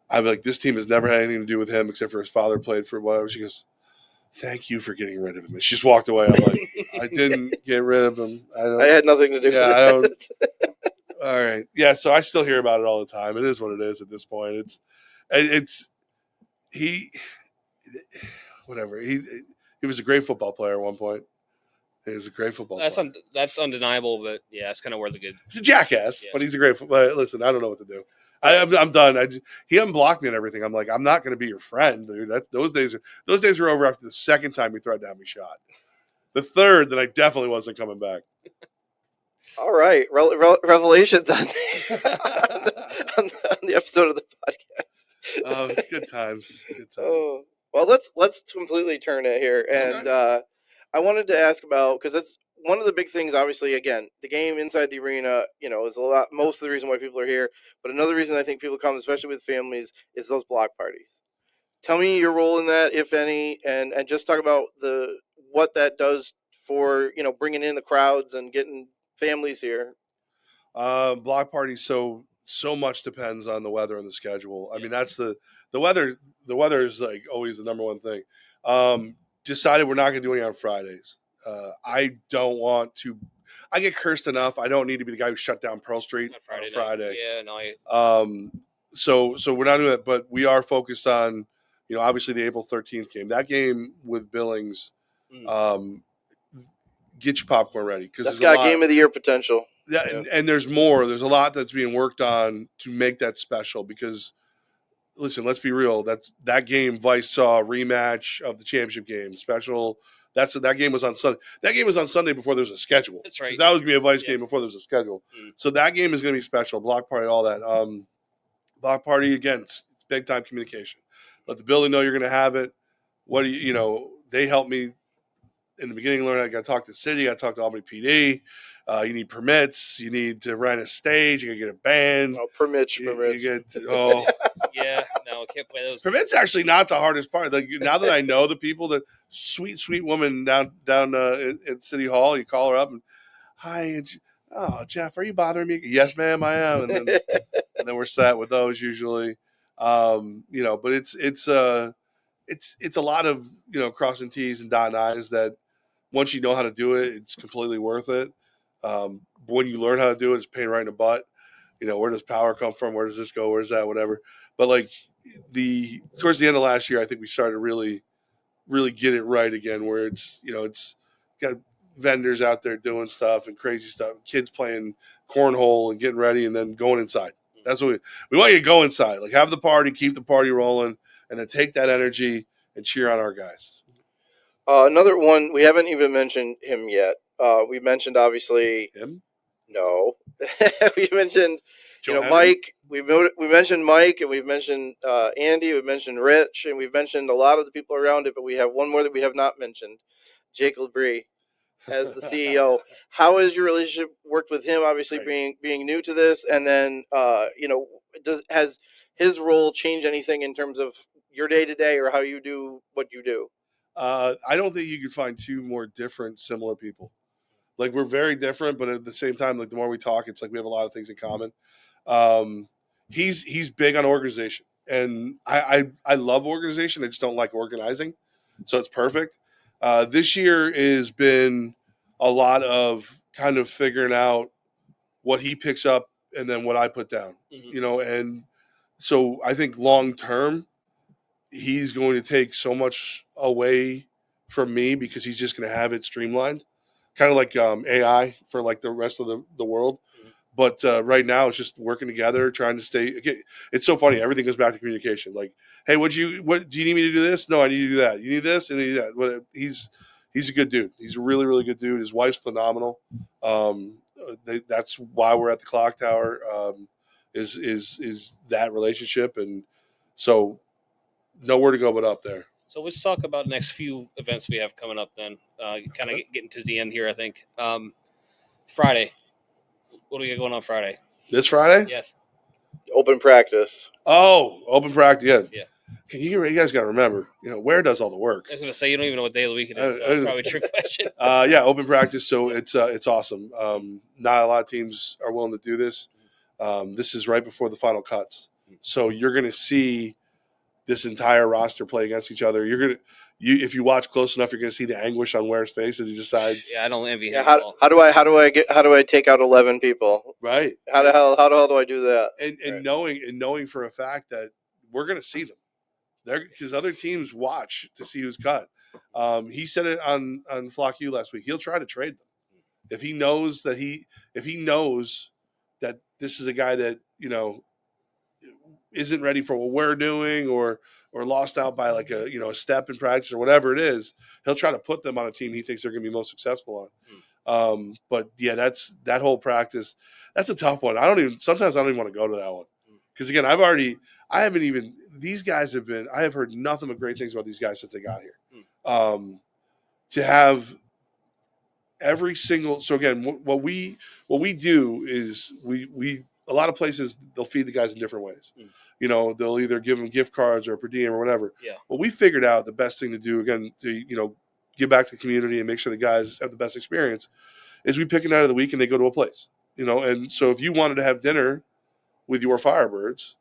I'm like, "This team has never had anything to do with him except for his father played for whatever." She goes, "Thank you for getting rid of him." And she just walked away. I'm like, "I didn't get rid of him. I had nothing to do with it. I don't. All right. Yeah. So I still hear about it all the time. It is what it is at this point. Whatever. He was a great football player at one point. He was a great football player. That's undeniable, but yeah, that's kind of where the good. He's a jackass, but he's a great football. Listen, I don't know what to do. I'm done. He unblocked me and everything. I'm like, I'm not going to be your friend, dude. Those days are over after the second time he threatened to have me shot. The third, then I definitely wasn't coming back. All right, revelations on the episode of the podcast. Oh, it's good times. Good times. Oh, well, let's completely turn it here, and I wanted to ask about, because that's one of the big things. Obviously, again, the game inside the arena, is most of the reason why people are here. But another reason I think people come, especially with families, is those block parties. Tell me your role in that, if any, and just talk about what that does for bringing in the crowds and getting families here. Block parties. So much depends on the weather and the schedule. I mean, that's the weather. The weather is like always the number one thing. Decided we're not going to do any on Fridays. I don't want to. I get cursed enough. I don't need to be the guy who shut down Pearl Street on a Friday. Yeah, no. So we're not doing it, but we are focused on, obviously the April 13th game. That game with Billings. Get your popcorn ready, because that's got game of the year potential. Yeah, and there's more. There's a lot that's being worked on to make that special. Because, listen, let's be real. That game Vice saw a rematch of the championship game special. That game was on Sunday. That game was on Sunday before there was a schedule. That's right. That was gonna be a Vice game before there was a schedule. So that game is gonna be special. Block party, all that. Block party, again, it's big time communication. Let the building know you're gonna have it. What do they help me in the beginning. Learn I got to talk to the city. I got to talk to Albany PD. You need permits. You need to rent a stage. You got to get a band. Oh, permits. You get yeah, no, can't play those. Permits actually not the hardest part. Like, now that I know the people, the sweet woman down at City Hall, you call her up and, hi, Jeff, are you bothering me? Yes, ma'am, I am. And then we're set with those usually. But it's a lot of crossing T's and dotting I's that once you know how to do it, it's completely worth it. But when you learn how to do it, it's pain right in the butt. Where does power come from? Where does this go? Where's that? Whatever. But like towards the end of last year, I think we started to really, really get it right again. Where it's got vendors out there doing stuff and crazy stuff, kids playing cornhole and getting ready, and then going inside. That's what we want you to go inside. Like, have the party, keep the party rolling, and then take that energy and cheer on our guys. Another one, we haven't even mentioned him yet. We mentioned, obviously, him. No, we mentioned, Joe Henry? Mike. we mentioned Mike, and we've mentioned Andy, we've mentioned Rich, and we've mentioned a lot of the people around it, but we have one more that we have not mentioned, Jake Labrie as the CEO. How has your relationship worked with him? Obviously, Right. being new to this, and then has his role changed anything in terms of your day to day or how you do what you do? I don't think you could find two more different, similar people. Like we're very different, but at the same time, like the more we talk, it's like we have a lot of things in common. Um, he's big on organization, and I love organization. I just don't like organizing, so it's perfect. This year has been a lot of kind of figuring out what he picks up and then what I put down. And so I think long term, he's going to take so much away from me because he's just going to have it streamlined, kind of like AI for like the rest of the world. But right now, it's just working together, trying to stay. It's so funny. Everything goes back to communication. Like, hey, what do you need me to do this? No, I need you to do that. You need this and you need that. But he's a good dude. He's a really really good dude. His wife's phenomenal. That's why we're at the clock tower. Is that relationship, and so nowhere to go but up there. So let's talk about next few events we have coming up. Then, kind of getting to the end here. I think Friday. What do we got going on Friday? This Friday? Yes. Open practice. Oh, open practice. Yeah. Yeah. You guys got to remember, where does all the work? I was going to say you don't even know what day of the week it is. So it's probably a trick question. Yeah, open practice. So it's awesome. Not a lot of teams are willing to do this. This is right before the final cuts, so you're going to see this entire roster play against each other. If you watch close enough, you're going to see the anguish on Ware's face as he decides. Yeah, I don't envy him. Yeah, how do I take out 11 people? Right. How the hell do I do that? And Right. knowing for a fact that we're going to see them, because other teams watch to see who's cut. He said it on Flock U last week. He'll try to trade them if he knows that this is a guy that isn't ready for what we're doing or lost out by like a step in practice or whatever it is. He'll try to put them on a team he thinks they're going to be most successful on. But yeah, that whole practice. That's a tough one. Sometimes I don't even want to go to that one because again, these guys I have heard nothing but great things about these guys since they got here. To have every single, so again, what we do is we a lot of places they'll feed the guys in different ways. They'll either give them gift cards or per diem or whatever. Yeah. Well, we figured out the best thing to do again to give back to the community and make sure the guys have the best experience is we pick a night of the week and they go to a place. And so if you wanted to have dinner with your Firebirds,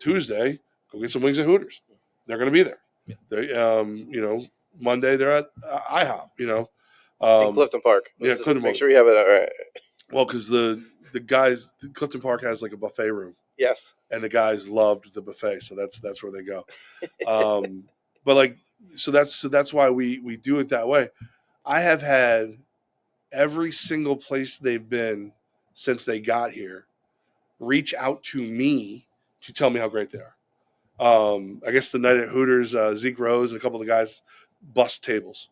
Tuesday, go get some wings at Hooters. They're going to be there. Yeah. They, Monday they're at IHOP. In Clifton Park. Let's just Clifton make Park. sure we have it all right. Well, because the guys, Clifton Park has like a buffet room. Yes. And the guys loved the buffet, so that's where they go. But that's why we do it that way. I have had every single place they've been since they got here reach out to me to tell me how great they are. I guess the night at Hooters, Zeke Rose and a couple of the guys bust tables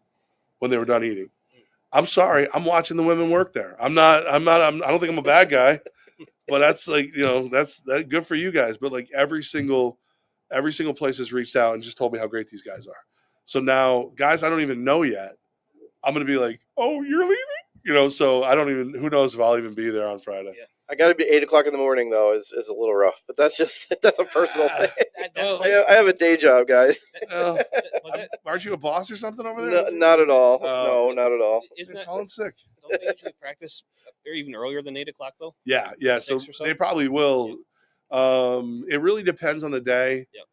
when they were done eating. I'm sorry, I'm watching the women work there. I don't think I'm a bad guy, but that's that's good for you guys. But like every single place has reached out and just told me how great these guys are. So now, guys I don't even know yet, I'm going to be like, oh, you're leaving? So I don't even, who knows if I'll even be there on Friday. Yeah. I got to be 8:00 in the morning though. Is a little rough, but that's a personal thing. I have a day job, guys. Aren't you a boss or something over there? No, not at all. No, not at all. Isn't that calling sick? Don't they usually practice or even earlier than 8:00 though? Yeah. So 6 or so? they probably will. Yeah. It really depends on the day. Yep.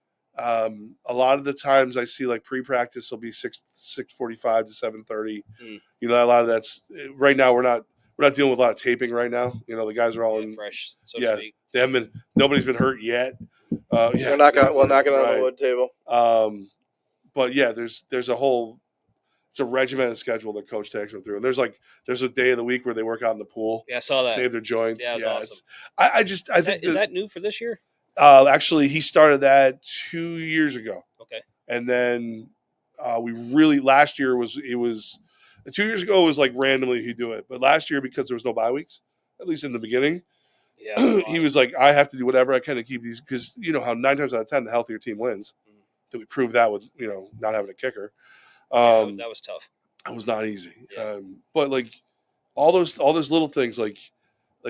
A lot of the times I see like pre-practice will be 6:45 to 7:30. A lot of that's right now. We're not dealing with a lot of taping right now. The guys are all in fresh. So to speak. They haven't been. Nobody's been hurt yet. We're knocking on the wood table. But yeah, there's a whole. It's a regimented schedule that coach takes them through, and there's a day of the week where they work out in the pool. Yeah, I saw that. Save their joints. Yeah, awesome. I think is that new for this year? Actually, he started that 2 years ago. Okay. And then last year was 2 years ago was like randomly he'd do it, but last year because there was no bye weeks, at least in the beginning, Yeah, he was like, I have to do whatever I can to keep these, because you know how 9 times out of 10 the healthier team wins. That we proved that with not having a kicker. that was tough. It was not easy. Yeah. But like all those little things, like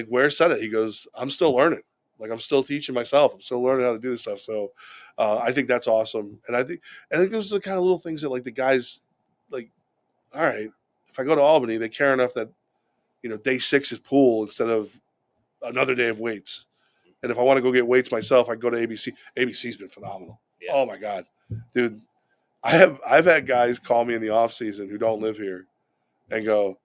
Ware said it. He goes, I'm still learning. Like I'm still teaching myself. I'm still learning how to do this stuff. So I think that's awesome. And I think those are the kind of little things that like the guys like. All right, if I go to Albany, they care enough that day 6 is pool instead of another day of weights. And if I want to go get weights myself, I go to ABC. ABC's been phenomenal. Yeah. Oh my God, dude. I've had guys call me in the off season who don't live here and go,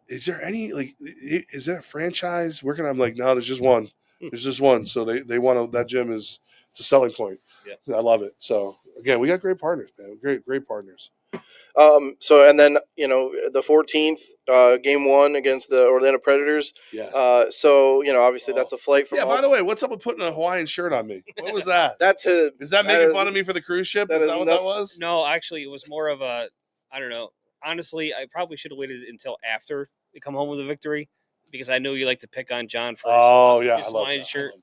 is there any, is that a franchise working? I'm like, no, there's just one. There's just one. So they want to, that gym is, it's a selling point. Yeah. I love it. So again, we got great partners, man. Great partners. So, and then, the 14th, game 1 against the Orlando Predators. Yes. So, obviously that's a flight from. Yeah, by the way, what's up with putting a Hawaiian shirt on me? What was that? That's his. Is that making fun of me for the cruise ship? Is that what that was? No, actually, it was more of a, I don't know. Honestly, I probably should have waited until after we come home with a victory, because I know you like to pick on John for his Hawaiian shirt.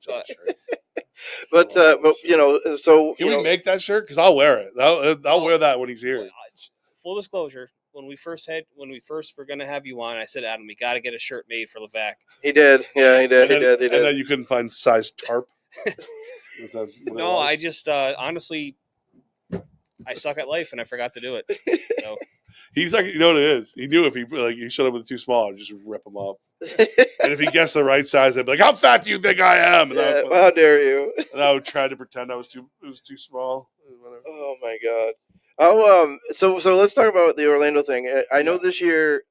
But so can we make that shirt? Because I'll wear it. I'll wear that when he's here. Full disclosure: when we first were going to have you on, I said, Adam, we got to get a shirt made for Levack. He did. Yeah, he did. And then you couldn't find size tarp. No, I just honestly, I suck at life and I forgot to do it. So. He's like, you know what it is? He knew if he showed up with too small, I'd just rip him up. And if he guessed the right size, I'd be like, "How fat do you think I am?" And how dare you? And I would try to pretend it was too small. Whatever. Oh my God. So let's talk about the Orlando thing. I know this year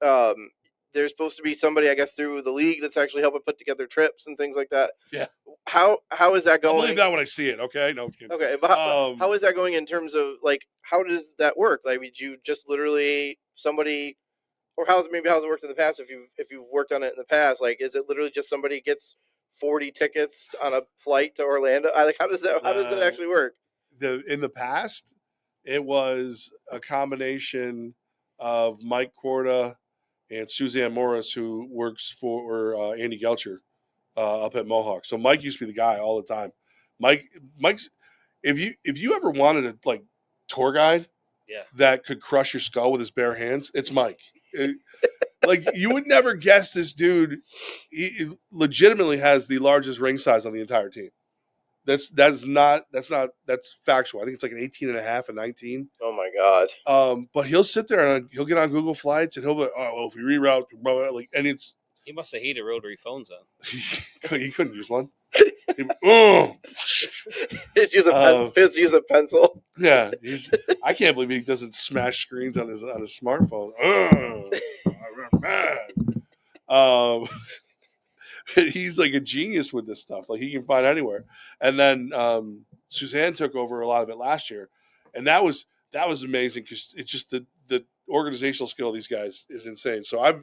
there's supposed to be somebody, I guess, through the league that's actually helping put together trips and things like that. Yeah. How is that going? I'll believe that when I see it. Okay. No. I'm kidding. Okay, but how is that going in terms of how does that work? Like, did you just literally somebody, or how's it worked in the past? If you've worked on it in the past, is it literally just somebody gets 40 tickets on a flight to Orlando? How does that actually work? In the past, it was a combination of Mike Corda and Suzanne Morris, who works for Andy Gelcher up at Mohawk. So Mike used to be the guy all the time. Mike's if you ever wanted a tour guide that could crush your skull with his bare hands, it's Mike. You would never guess this dude. He legitimately has the largest ring size on the entire team. That's factual. I think it's like an 18.5 and 19. Oh my God. But he'll sit there and he'll get on Google Flights and he'll be like, oh, well, if we reroute, and it's. He must have hated rotary phones then. He couldn't use one. Just use a pencil. Yeah, I can't believe he doesn't smash screens on his smartphone. He's like a genius with this stuff. He can find anywhere. And then Suzanne took over a lot of it last year, and that was amazing because it's just the organizational skill of these guys is insane. So I've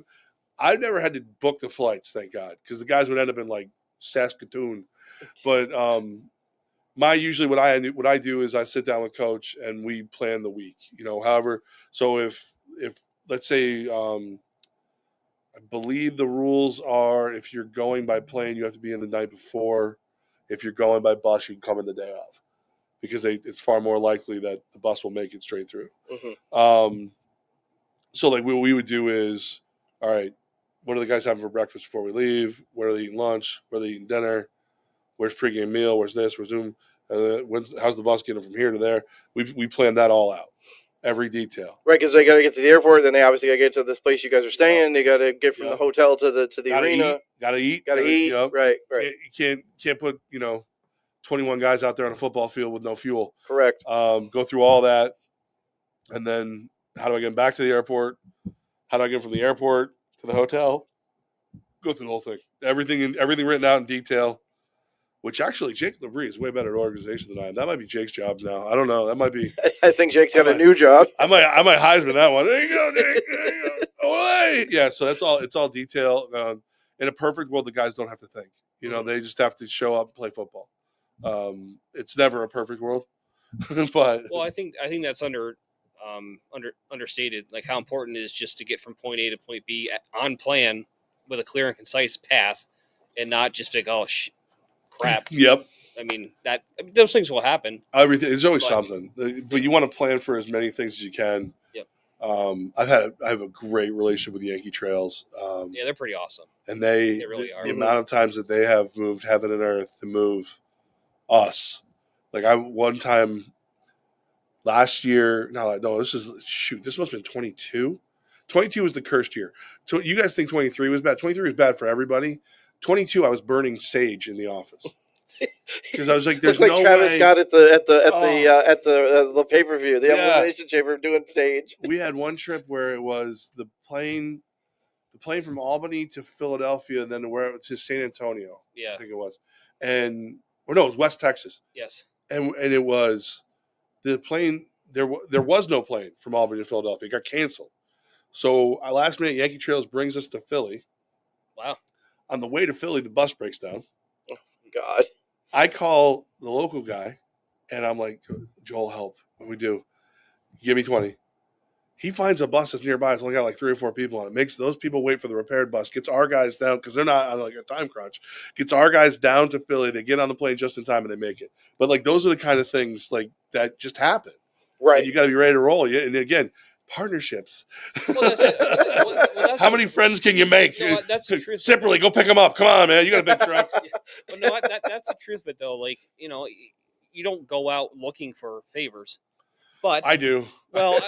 never had to book the flights, thank God, because the guys would end up in Saskatoon. But usually what I do is I sit down with coach and we plan the week. However, so if let's say I believe the rules are if you're going by plane, you have to be in the night before. If you're going by bus, you can come in the day of, because it's far more likely that the bus will make it straight through. Mm-hmm. So what we would do is, all right, what are the guys having for breakfast before we leave? Where are they eating lunch? Where are they eating dinner? Where's pregame meal? Where's this? Where's Zoom? How's the bus getting from here to there? We plan that all out, every detail. Right, because they got to get to the airport, then they obviously got to get to this place you guys are staying. They got to get from the hotel to the arena. Gotta eat. Right. You can't put 21 guys out there on a football field with no fuel. Correct. Go through all that, and then how do I get back to the airport? How do I get from the airport to the hotel? Go through the whole thing. Everything written out in detail. Which actually, Jake LeBrie is way better at organization than I am. That might be Jake's job now. I don't know. That might be. I think Jake's got a new job. I might Heisman that one. There you go, Jake. There you go. Away. Yeah. So that's all. It's all detail. In a perfect world, the guys don't have to think. They just have to show up and play football. It's never a perfect world, but I think that's understated. How important it is just to get from point A to point B on plan with a clear and concise path. and not just like, oh, crap. Yep. I mean, those things will happen. Everything. There's always But- something, but you want to plan for as many things as you can. Yep. I have a great relationship with Yankee Trails. Yeah, they're pretty awesome. And They really the, are. the amount of times that they have moved heaven and earth to move us. Like one time last year, no, this must have been 22. 22 was the cursed year. So you guys think 23 was bad? 23 was bad for everybody. 22, I was burning sage in the office because I was like, "There's Looks like no Travis way." Scott at the pay-per-view, the Yeah. Elimination Chamber doing stage. We had one trip where it was the plane from Albany to Philadelphia, and then to San Antonio. Yeah. I think it was, it was West Texas, Yes. and it was the plane. There was no plane from Albany to Philadelphia. It got canceled. So last minute, Yankee Trails brings us to Philly. Wow. On the way to Philly, the bus breaks down. Oh, God. I call the local guy, and I'm like, Joel, help. What do we do? Give me 20. He finds a bus that's nearby. It's only got like 3 or 4 people on it. Makes those people wait for the repaired bus. Gets our guys down because they're not on like a time crunch. Gets our guys down to Philly. They get on the plane just in time and they make it. But like those are the kind of things like that just happen. Right. And you got to be ready to roll. And again, partnerships. Well, that's How many friends can you make? No, that's the truth. Separately, go pick them up. Come on, man. You got a big truck. But no, that's the truth. But though, like, you don't go out looking for favors. But I do. Well,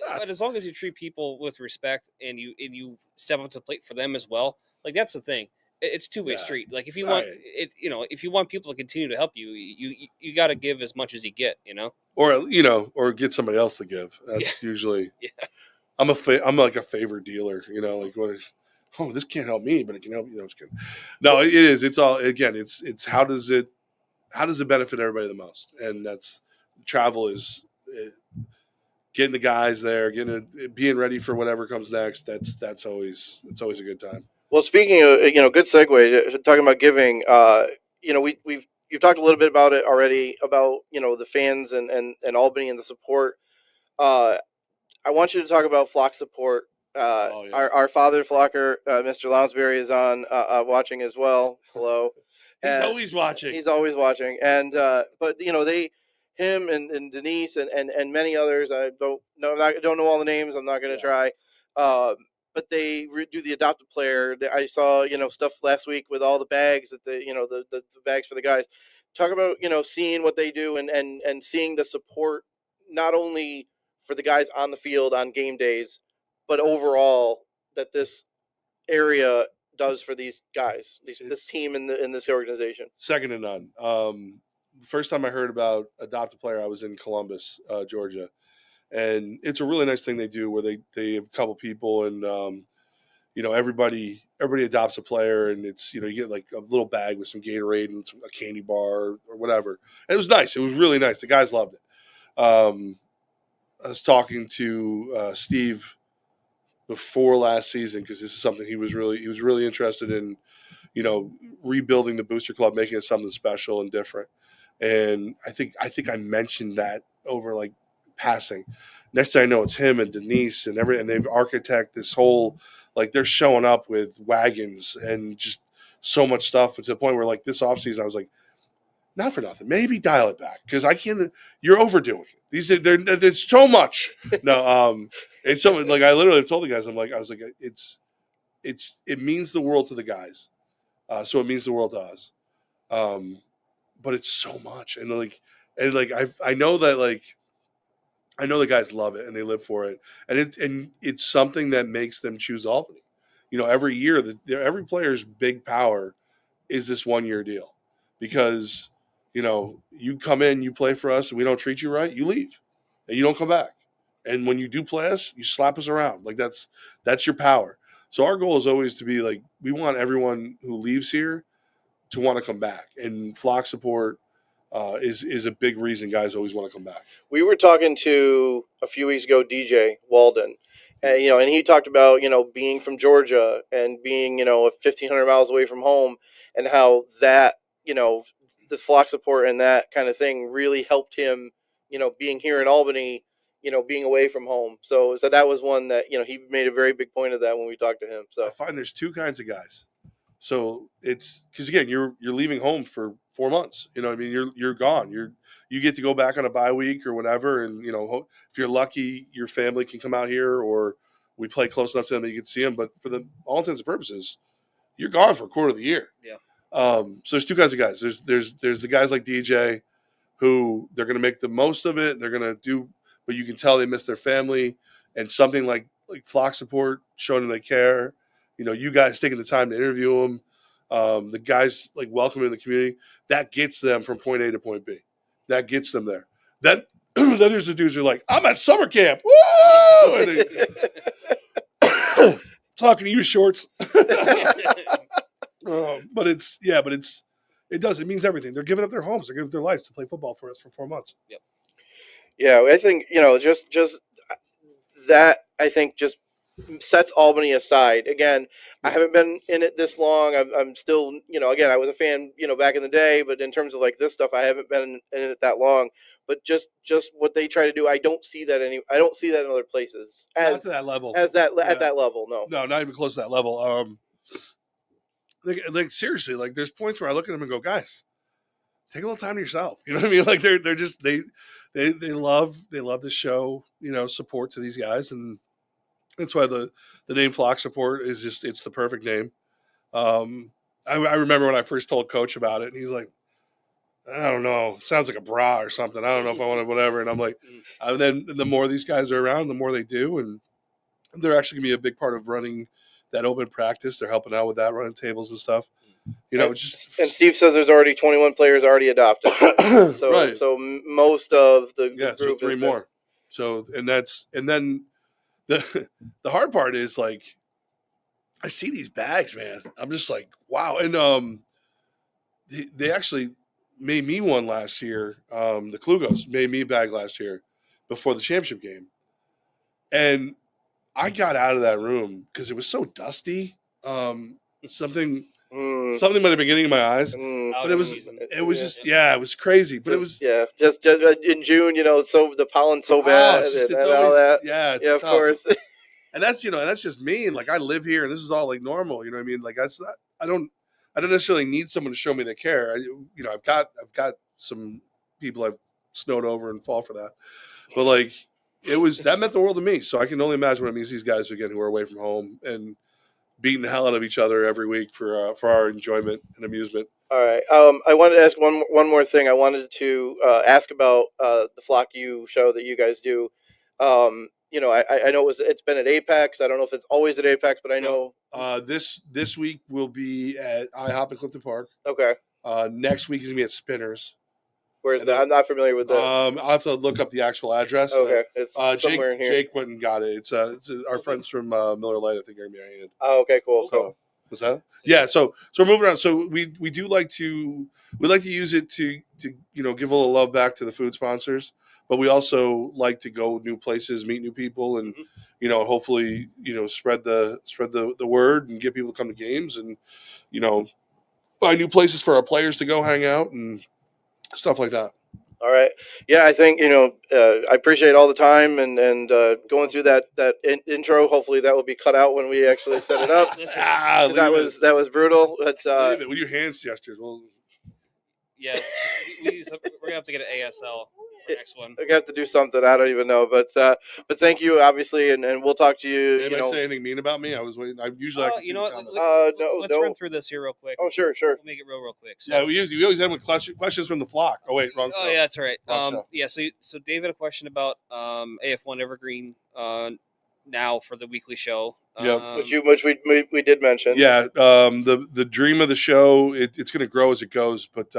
but as long as you treat people with respect and you step up to the plate for them as well, like that's the thing. It's two-way street. Like if you want it, if you want people to continue to help you, you got to give as much as you get. Or get somebody else to give. That's usually. Yeah. I'm like a favor dealer. Like what? This can't help me, but it can help you. It's good. No, it is. It's all again. It's how does it benefit everybody the most? And that's travel is. Getting the guys there, being ready for whatever comes next. That's always a good time. Well, speaking of good segue talking about giving. You've talked a little bit about it already about the fans and Albany and the support. I want you to talk about flock support. Our father flocker, Mr. Lounsbury, is on watching as well. Hello. He's always watching. He's always watching, and but him and Denise and many others. I don't know all the names. I'm not going to try. But they do the adopted player. I saw stuff last week with all the bags that the bags for the guys. Talk about seeing what they do and seeing the support not only for the guys on the field on game days, but overall that this area does for these guys, this team in this organization. Second to none. The first time I heard about Adopt a Player, I was in Columbus, Georgia, and it's a really nice thing they do where they have a couple people and everybody adopts a player, and it's you get like a little bag with some Gatorade and a candy bar or whatever. And it was nice. It was really nice. The guys loved it. I was talking to Steve before last season because this is something he was really interested in, rebuilding the booster club, making it something special and different. And I think I mentioned that over like passing. Next thing I know, it's him and Denise and everything. And they've architected this whole, like they're showing up with wagons and just so much stuff to the point where like this offseason I was like, not for nothing, maybe dial it back because I can't. You're overdoing it. There's so much. No, and so like I literally told the guys, I was like, it means the world to the guys, so it means the world to us. But it's so much, and I know that I know the guys love it and they live for it, and it's something that makes them choose Albany. Every year every player's big power is this 1-year deal because you come in, you play for us, and we don't treat you right, you leave, and you don't come back. And when you do play us, you slap us around. Like that's your power. So our goal is always to be like we want everyone who leaves here to want to come back, and flock support is a big reason guys always want to come back. We were talking to a few weeks ago DJ Walden, and and he talked about being from Georgia and being 1,500 miles away from home, and how that the flock support and that kind of thing really helped him being here in Albany, being away from home. So that was one that he made a very big point of that when we talked to him. So I find there's two kinds of guys. So it's because again, you're leaving home for 4 months. You know what I mean? You're gone. You get to go back on a bye week or whatever, and if you're lucky, your family can come out here, or we play close enough to them that you can see them. But for the all intents and purposes, you're gone for a quarter of the year. Yeah. So there's two kinds of guys. There's the guys like DJ who they're going to make the most of it. They're going to do, but you can tell they miss their family, and something like flock support, showing them they care. You guys taking the time to interview them, the guys like welcoming the community, that gets them from point A to point B. That gets them there. Then there's the dudes who are like, I'm at summer camp. Woo! And they, talking to you, shorts. But it means everything. They're giving up their homes. They're giving up their lives to play football for us for 4 months. Yep. Yeah, I think just that I think just sets Albany aside. Again, I haven't been in it this long. I'm still, again, I was a fan, back in the day, but in terms of like this stuff, I haven't been in it that long. But just what they try to do, I don't see that I don't see that in other places Not to that level. at that level. No, not even close to that level. Like seriously, like there's points where I look at them and go, guys, take a little time to yourself. You know what I mean? Like they're just they love the show, support to these guys, and that's why the name Flock Support is just, it's the perfect name. I remember when I first told Coach about it, and he's like, I don't know, sounds like a bra or something. I don't know if I want to whatever. And I'm like, and then the more these guys are around, the more they do, and they're actually gonna be a big part of running that open practice. They're helping out with that, running tables and stuff. and Steve says there's already 21 players already adopted. So right. So most of the so group 3 more. So and then the hard part is like I see these bags, man. I'm just like, wow. And they actually made me one last year. The Klugos made me a bag last year before the championship game, and I got out of that room because it was so dusty. Something might have been getting in my eyes, but it was it was crazy. But just in June, so the pollen's so bad and all that. Yeah, of tough. course. And that's that's just me. And like I live here, and this is all like normal. You know what I mean? Like that's not. I don't necessarily need someone to show me they care. I've got some people I've snowed over and fall for that, but like that meant the world to me. So I can only imagine what it means to these guys again who are away from home and beating the hell out of each other every week for our enjoyment and amusement. All right. I wanted to ask one more thing. I wanted to ask about the Flock U show that you guys do. I know it's been at Apex. I don't know if it's always at Apex, but I know this week will be at IHOP in Clifton Park. Okay. Next week is gonna be at Spinners. Where's that? I'm not familiar with that. I'll have to look up the actual address. Okay, it's somewhere in here. Jake went and got it. It's our friends from Miller Lite, I think, are gonna be behind it. Oh, okay, cool. So, what's that? Yeah, so we're moving around. So we do like to use it to give a little love back to the food sponsors, but we also like to go new places, meet new people, and hopefully spread the word and get people to come to games, and find new places for our players to go hang out and stuff like that. All right. Yeah, I think I appreciate all the time and going through that intro. Hopefully that will be cut out when we actually set it up. That was brutal. But with your hand gestures. Well, yeah, we're gonna have to get an ASL for next one. We have to do something. I don't even know, but thank you, obviously, and we'll talk to you. Anybody say anything mean about me? I was waiting. I usually like to see let's run through this here real quick. Oh, sure. We'll make it real quick. So, yeah, we always end with questions from the flock. Oh wait, wrong. Oh yeah, that's right. So Dave had a question about AF1 Evergreen now for the weekly show. Yeah, which we did mention. Yeah, the dream of the show, it's going to grow as it goes, but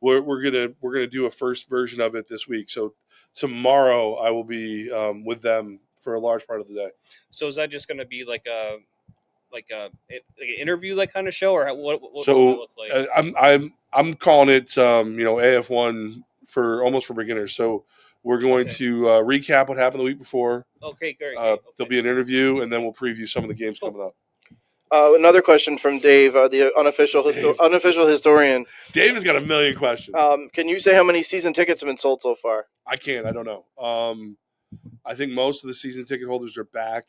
we're gonna do a first version of it this week. So tomorrow I will be with them for a large part of the day. So is that just going to be like an interview like kind of show, or what so will it look like? I'm calling it AF1 for beginners. So we're going to recap what happened the week before. Okay, great. There'll be an interview, and then we'll preview some of the games coming up. Another question from Dave, the unofficial historian. Dave has got a million questions. Can you say how many season tickets have been sold so far? I can't. I don't know. I think most of the season ticket holders are back.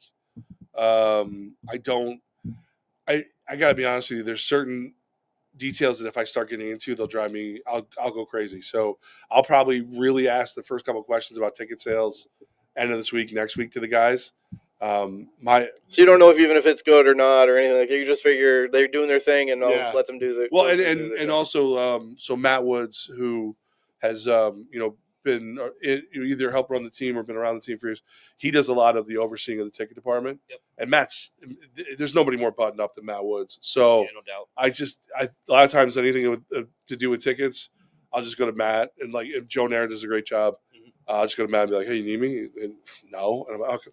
I got to be honest with you. There's certain details that if I start getting into, they'll drive me. I'll go crazy. So I'll probably really ask the first couple of questions about ticket sales, end of this week, next week to the guys. So you don't know even if it's good or not or anything like that. You just figure they're doing their thing, and I'll let them do the. Well, and also so Matt Woods, who has been either helped run the team or been around the team for years, he does a lot of the overseeing of the ticket department. Yep. And there's nobody more buttoned up than Matt Woods. So no doubt. A lot of times anything to do with tickets, I'll just go to Matt, and like if Joe Nair does a great job. I'll just go to Matt and be like, "Hey, you need me?" And no, and I'm like, okay.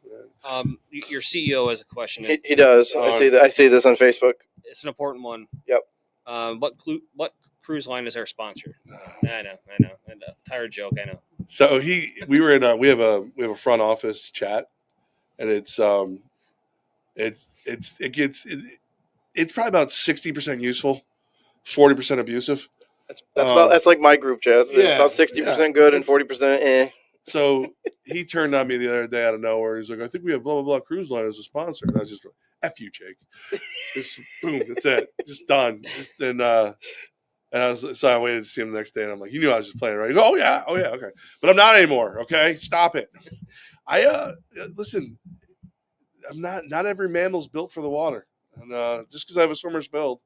Your CEO has a question. He does. I see this on Facebook. It's an important one. Yep. What cruise line is our sponsor? I know. Tired joke. I know. So we have a front office chat, and it's probably about 60% useful, 40% abusive. That's like my group chat. It's about 60% good and 40% eh. So he turned on me the other day out of nowhere. He's like, "I think we have blah blah blah cruise line as a sponsor," and I was just, "F you, Jake." Just boom, that's it, just done. So I waited to see him the next day, and I'm like, "You knew I was just playing, right?" He goes, "Oh yeah, okay." But I'm not anymore. Okay, stop it. Listen. I'm not every mammal's built for the water, and just because I have a swimmer's build,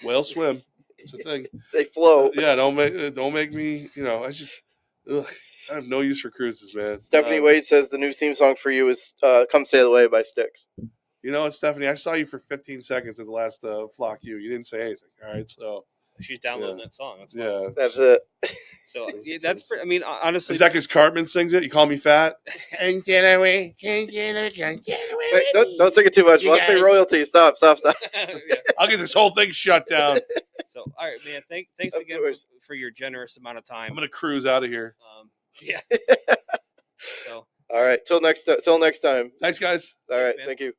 whales swim. It's a thing. They float. Don't make me. I have no use for cruises, man. Stephanie Wade says the new theme song for you is "Come Sail Away" by Styx. You know what, Stephanie? I saw you for 15 seconds at the last Flock U. You didn't say anything. All right, so she's downloading that song. That's it. So that's pretty. I mean, honestly, is that because Cartman sings it? You call me fat? Wait, don't sing it too much. Let's pay royalty. Stop. I'll get this whole thing shut down. So, all right, man. Thanks again for your generous amount of time. I'm gonna cruise out of here. Yeah. So. All right. Till next time. Thanks, guys. All right. Man. Thank you.